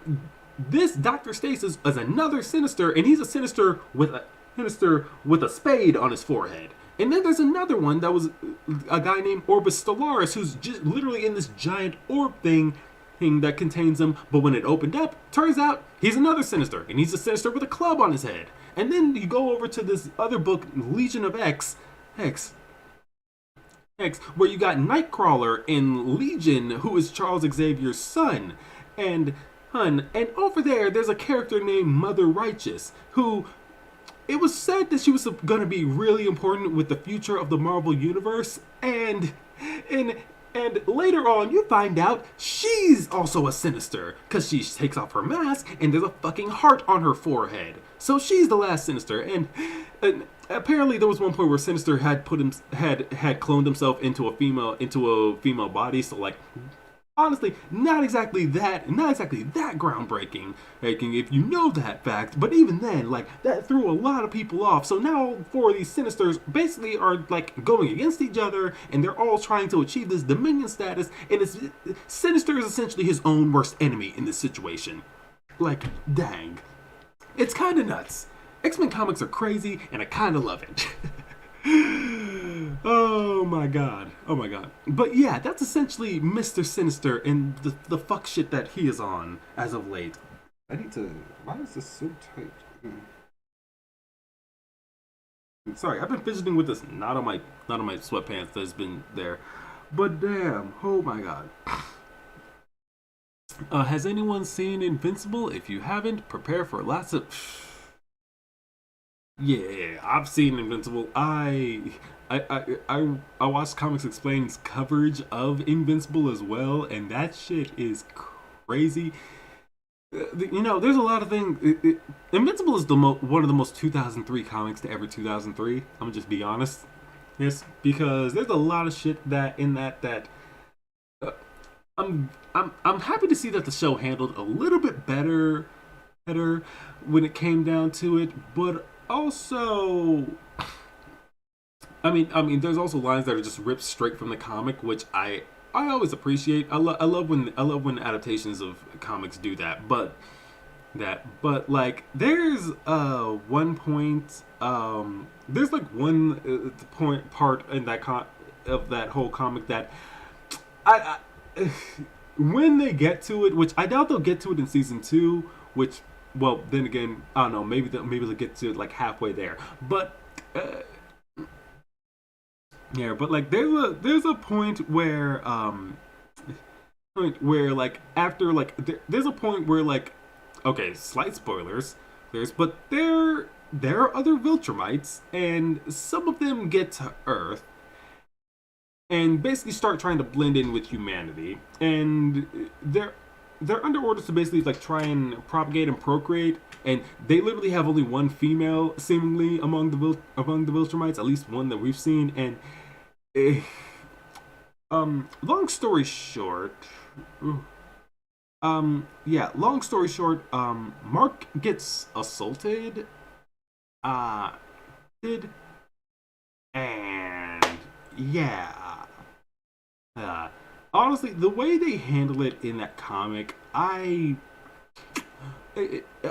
this Dr. Stasis is another Sinister, and he's a Sinister with a spade on his forehead. And then there's another one that was a guy named Orbis Stellaris, who's just literally in this giant orb thing that contains him. But when it opened up, turns out he's another Sinister, and he's a Sinister with a club on his head. And then you go over to this other book, Legion of X, where you got Nightcrawler in Legion, who is Charles Xavier's son. And over there's a character named Mother Righteous, who it was said that she was going to be really important with the future of the Marvel Universe, and later on you find out she's also a Sinister, because she takes off her mask and there's a fucking heart on her forehead. So she's the last Sinister, and apparently there was one point where Sinister had cloned himself into a female body, so like honestly, not exactly that groundbreaking, if you know that fact. But even then, like, that threw a lot of people off. So now 4 of these Sinisters basically are like going against each other, and they're all trying to achieve this Dominion status. And Sinister is essentially his own worst enemy in this situation. Like, dang, it's kind of nuts. X-Men comics are crazy, and I kind of love it. Oh my god. But yeah, that's essentially Mr. Sinister and the fuck shit that he is on as of late. Why is this so tight? Sorry, I've been fidgeting with this, not on my sweatpants that's been there. But damn, oh my god. Has anyone seen Invincible? If you haven't, prepare for lots of... Yeah, I've seen Invincible. I watched Comics Explained's coverage of Invincible as well, and that shit is crazy. You know, there's a lot of things. Invincible is one of the most 2003 comics to ever 2003. I'm gonna just be honest. Yes, because there's a lot of shit that I'm happy to see that the show handled a little bit better when it came down to it, but also there's also lines that are just ripped straight from the comic, which I always appreciate. I love when adaptations of comics do that. But like there's one point there's like one point part in of that whole comic that I when they get to it, which I doubt they'll get to it in season 2, which, well, then again, I don't know, maybe they'll get to it like halfway there. But yeah, but like there's a point where like after like there's a point where like, okay, slight spoilers, but there are other Viltrumites, and some of them get to Earth and basically start trying to blend in with humanity, and they're under orders to basically like try and propagate and procreate, and they literally have only one female seemingly among the Viltrumites, at least one that we've seen, and eh, long story short, long story short, Mark gets assaulted, did, and yeah. Honestly, the way they handle it in that comic, a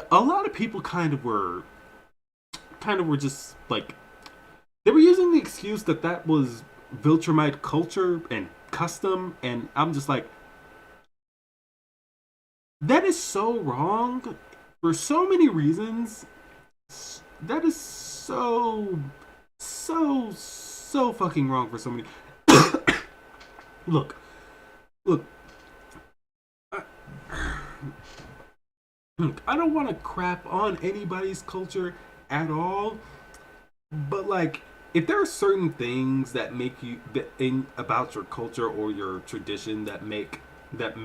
lot of people kind of were just like, they were using the excuse that that was Viltrumite culture and custom, and I'm just like, that is so wrong for so many reasons. That is so fucking wrong for so many. Look, look. I don't want to crap on anybody's culture at all, but like, if there are certain things that make you about your culture or your tradition that make it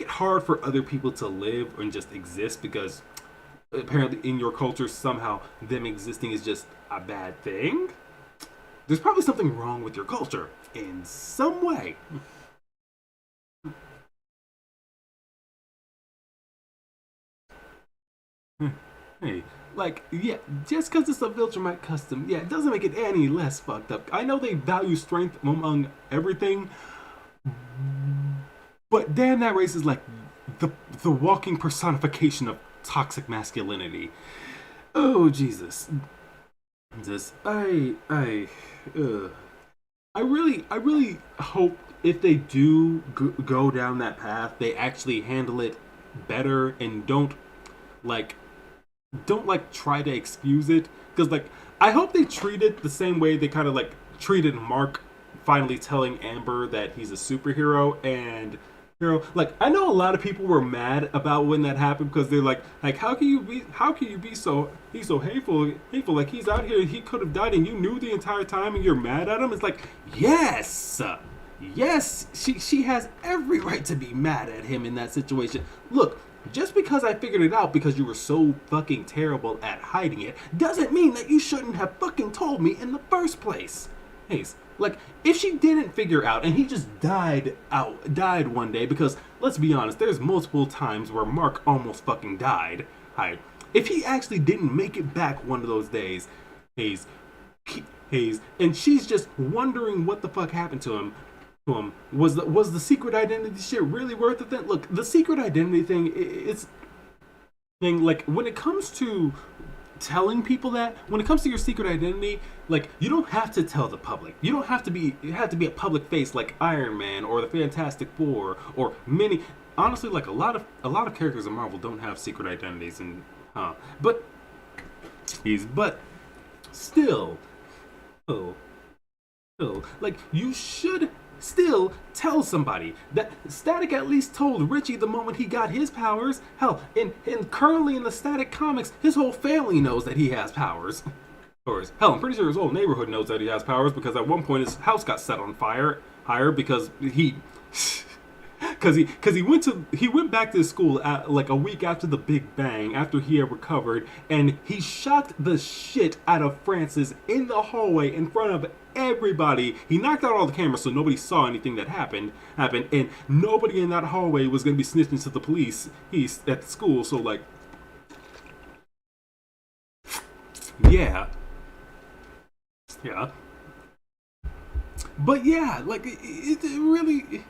hard for other people to live and just exist, because apparently in your culture somehow them existing is just a bad thing, there's probably something wrong with your culture in some way. Hey, like, yeah, just because it's a Viltrumite custom, yeah, it doesn't make it any less fucked up. I know they value strength among everything, but damn, that race is like the walking personification of toxic masculinity. Oh Jesus, this I really hope if they do go down that path, they actually handle it better and like don't try to excuse it, because like I hope they treat it the same way they kind of like treated Mark finally telling Amber that he's a superhero. And like, I know a lot of people were mad about when that happened, because they're like how can you be so hateful, like he's out here, he could have died and you knew the entire time and you're mad at him. It's like, yes, she has every right to be mad at him in that situation. Look, just because I figured it out because you were so fucking terrible at hiding it doesn't mean that you shouldn't have fucking told me in the first place. Hayes, like, if she didn't figure out and he just died one day, because let's be honest, there's multiple times where Mark almost fucking died. If he actually didn't make it back one of those days, Hayes, and she's just wondering what the fuck happened to him. Was the secret identity shit really worth it then? Look, the secret identity thing, it's thing, like, when it comes to telling people that, when it comes to your secret identity, like, you don't have to tell the public. You don't have to be a public face like Iron Man or the Fantastic Four or many, honestly, like a lot of characters in Marvel don't have secret identities, and but still, like, you should still tell somebody. That Static at least told Richie the moment he got his powers. Hell, and currently in the Static comics, his whole family knows that he has powers. Or hell, I'm pretty sure his whole neighborhood knows that he has powers, because at one point his house got set on fire because he he went back to school at, like, a week after the Big Bang, after he had recovered, and he shocked the shit out of Francis in the hallway in front of everybody. He knocked out all the cameras so nobody saw anything that happened, and nobody in that hallway was going to be snitching to the police. He's at the school, so like, yeah. Yeah. But yeah, like it really.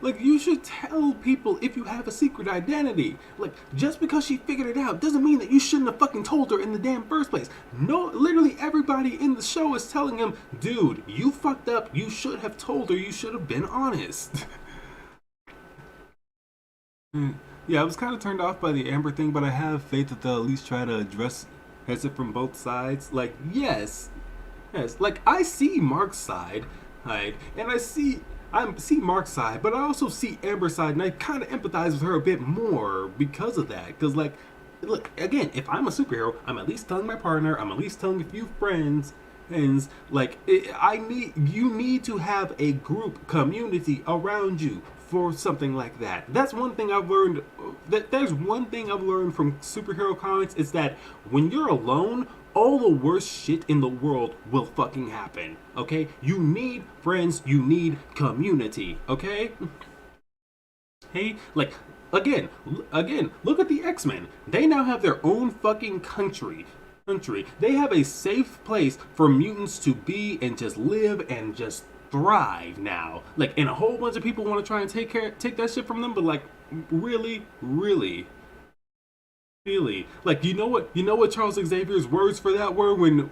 Like you should tell people if you have a secret identity. Like just because she figured it out doesn't mean that you shouldn't have fucking told her in the damn first place. No, literally everybody in the show is telling him, dude, you fucked up. You should have told her. You should have been honest. Yeah, I was kind of turned off by the Amber thing, but I have faith that they'll at least try to address it from both sides. Like, yes, like I see Mark's side, right, and I see Mark's side, but I also see Amber's side, and I kind of empathize with her a bit more because of that. Because like, look, again, if I'm a superhero, I'm at least telling my partner, I'm at least telling a few friends. And like you need to have a group community around you for something like that. That's one thing I've learned. There's one thing I've learned from superhero comics is that when you're alone, all the worst shit in the world will fucking happen. Okay? You need friends, you need community, okay? Hey, like again, look at the X-Men. They now have their own fucking country. They have a safe place for mutants to be and just live and just thrive now. Like, and a whole bunch of people want to try and take that shit from them, but like, really, like, you know what Charles Xavier's words for that were when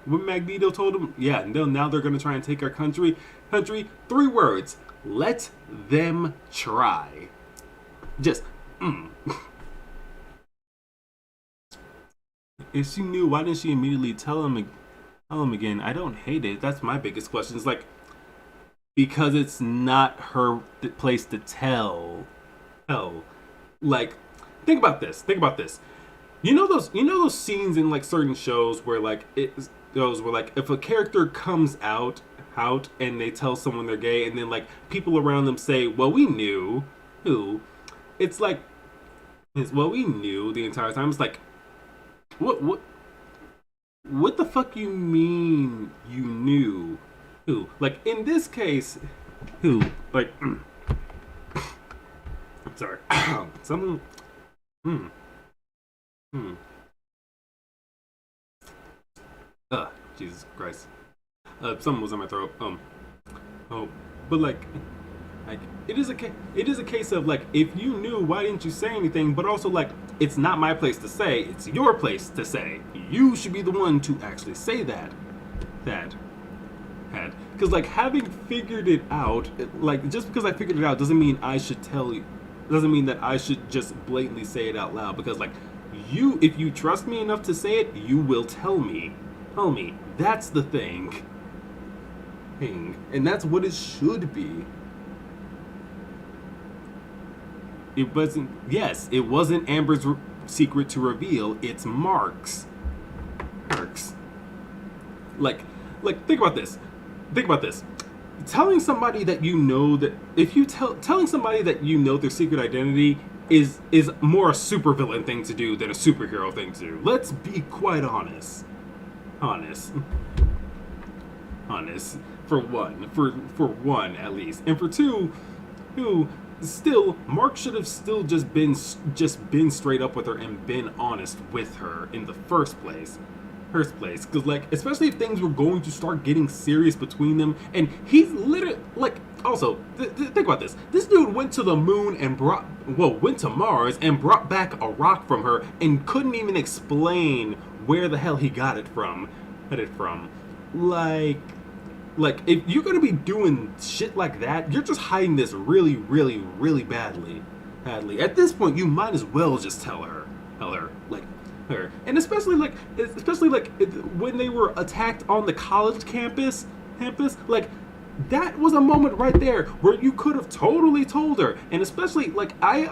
Magneto told him, yeah, no, now they're gonna try and take our country. 3 words: let them try. Just. If she knew, why didn't she immediately tell him again? I don't hate it. That's my biggest question. It's like, because it's not her place to tell. Like, think about this. You know those scenes in like certain shows where like if a character comes out and they tell someone they're gay, and then like people around them say, "Well, we knew." Who? It's like, well, we knew the entire time. It's like, what the fuck you mean you knew? Who? Like in this case, who? Like sorry. Something Jesus Christ. Something was in my throat. Oh, but like it is a case of like, if you knew, why didn't you say anything? But also like, it's not my place to say, it's your place to say. You should be the one to actually say that. Because like, having figured it out, like just because I figured it out doesn't mean I should tell you. Doesn't mean that I should just blatantly say it out loud. Because like, if you trust me enough to say it, you will tell me. Tell me. That's the thing. And that's what it should be. It wasn't Amber's secret to reveal. It's Mark's. Like, think about this. Telling somebody that you know that telling somebody that you know their secret identity is more a supervillain thing to do than a superhero thing to do. Let's be quite honest. For one at least, and for two, still, Mark should have still just been straight up with her and been honest with her in the first place. Because like, especially if things were going to start getting serious between them, and he's literally like, also think about this. This dude went to the moon and went to Mars and brought back a rock from her and couldn't even explain where the hell he got it from. Like, if you're gonna be doing shit like that, you're just hiding this really, really, really badly. At this point, you might as well just tell her, like, her. And especially like when they were attacked on the college campus, like, that was a moment right there where you could have totally told her. And especially like, I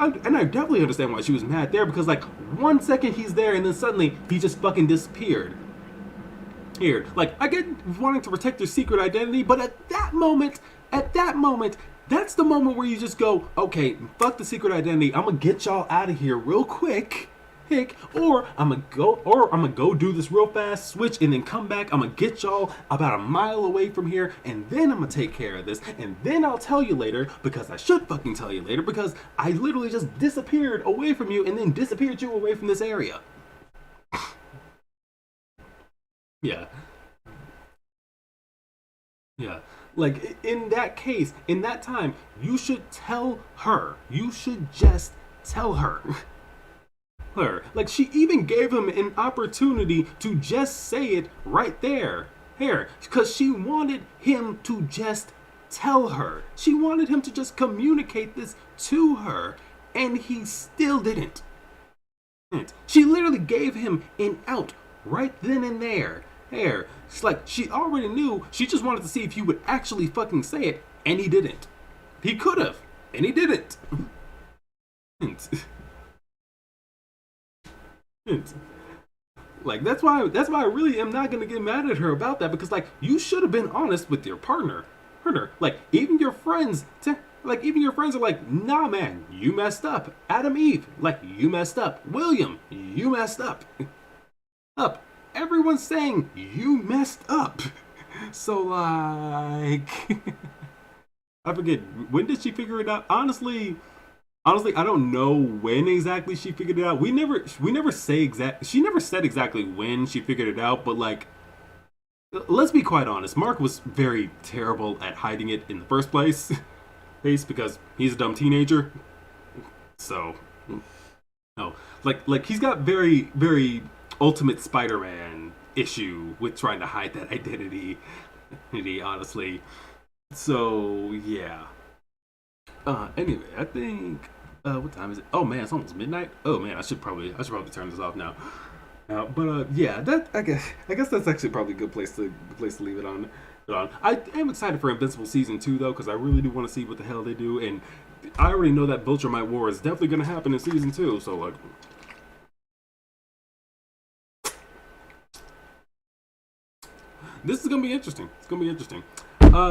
definitely understand why she was mad there, because like, 1 second he's there and then suddenly he just fucking disappeared. Like, I get wanting to protect your secret identity, but at that moment, that's the moment where you just go, okay, fuck the secret identity. I'm gonna get y'all out of here real quick. Or I'm gonna go do this real fast switch and then come back. I'm gonna get y'all about a mile away from here, and then I'm gonna take care of this, and then I'll tell you later, because I should fucking tell you later, because I literally just disappeared away from you and then disappeared you away from this area. Yeah. Yeah. Like in that case, in that time, you should tell her. You should just tell her. Her. Like she even gave him an opportunity to just say it right there. Here. Because she wanted him to just tell her. She wanted him to just communicate this to her. And he still didn't. She literally gave him an out right then and there. There. She's like, she already knew. She just wanted to see if he would actually fucking say it, and he didn't. He could have, and he didn't. Like that's why I really am not gonna get mad at her about that, because like you should have been honest with your partner. Like even your friends like even your friends are like, nah man, you messed up. Adam Eve, like you messed up. William, you messed up. Everyone's saying you messed up. So like I forget, when did she figure it out? Honestly, I don't know when exactly she figured it out. We never say exact. She never said exactly when she figured it out, but like, let's be quite honest. Mark was very terrible at hiding it in the first place, because he's a dumb teenager. So, no, like he's got very Ultimate Spider-Man issue with trying to hide that identity. Honestly, so yeah. Anyway, I think. What time is it? Oh man, it's almost midnight. Oh man, I should probably turn this off now. Yeah, I guess that's actually probably a good place to leave it on. I am excited for Invincible season 2 though, because I really do want to see what the hell they do, and I already know that Viltrumite War is definitely going to happen in season 2. So like, this is gonna be interesting. It's gonna be interesting.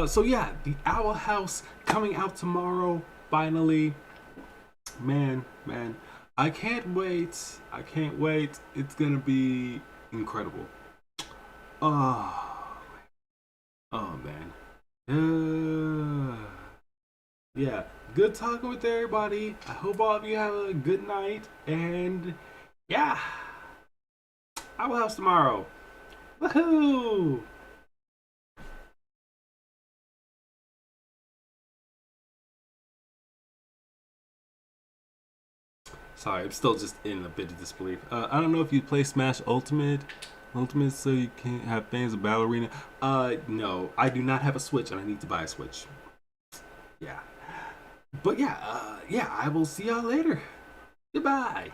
So yeah, the Owl House coming out tomorrow. Finally, man, I can't wait. I can't wait. It's gonna be incredible. Oh, oh man. Yeah. Good talking with everybody. I hope all of you have a good night. And yeah, Owl House tomorrow. Woohoo! Sorry, I'm still just in a bit of disbelief. I don't know if you play Smash Ultimate, so you can have fans of Ballerina. No, I do not have a Switch, and I need to buy a Switch. Yeah, but yeah, I will see y'all later. Goodbye.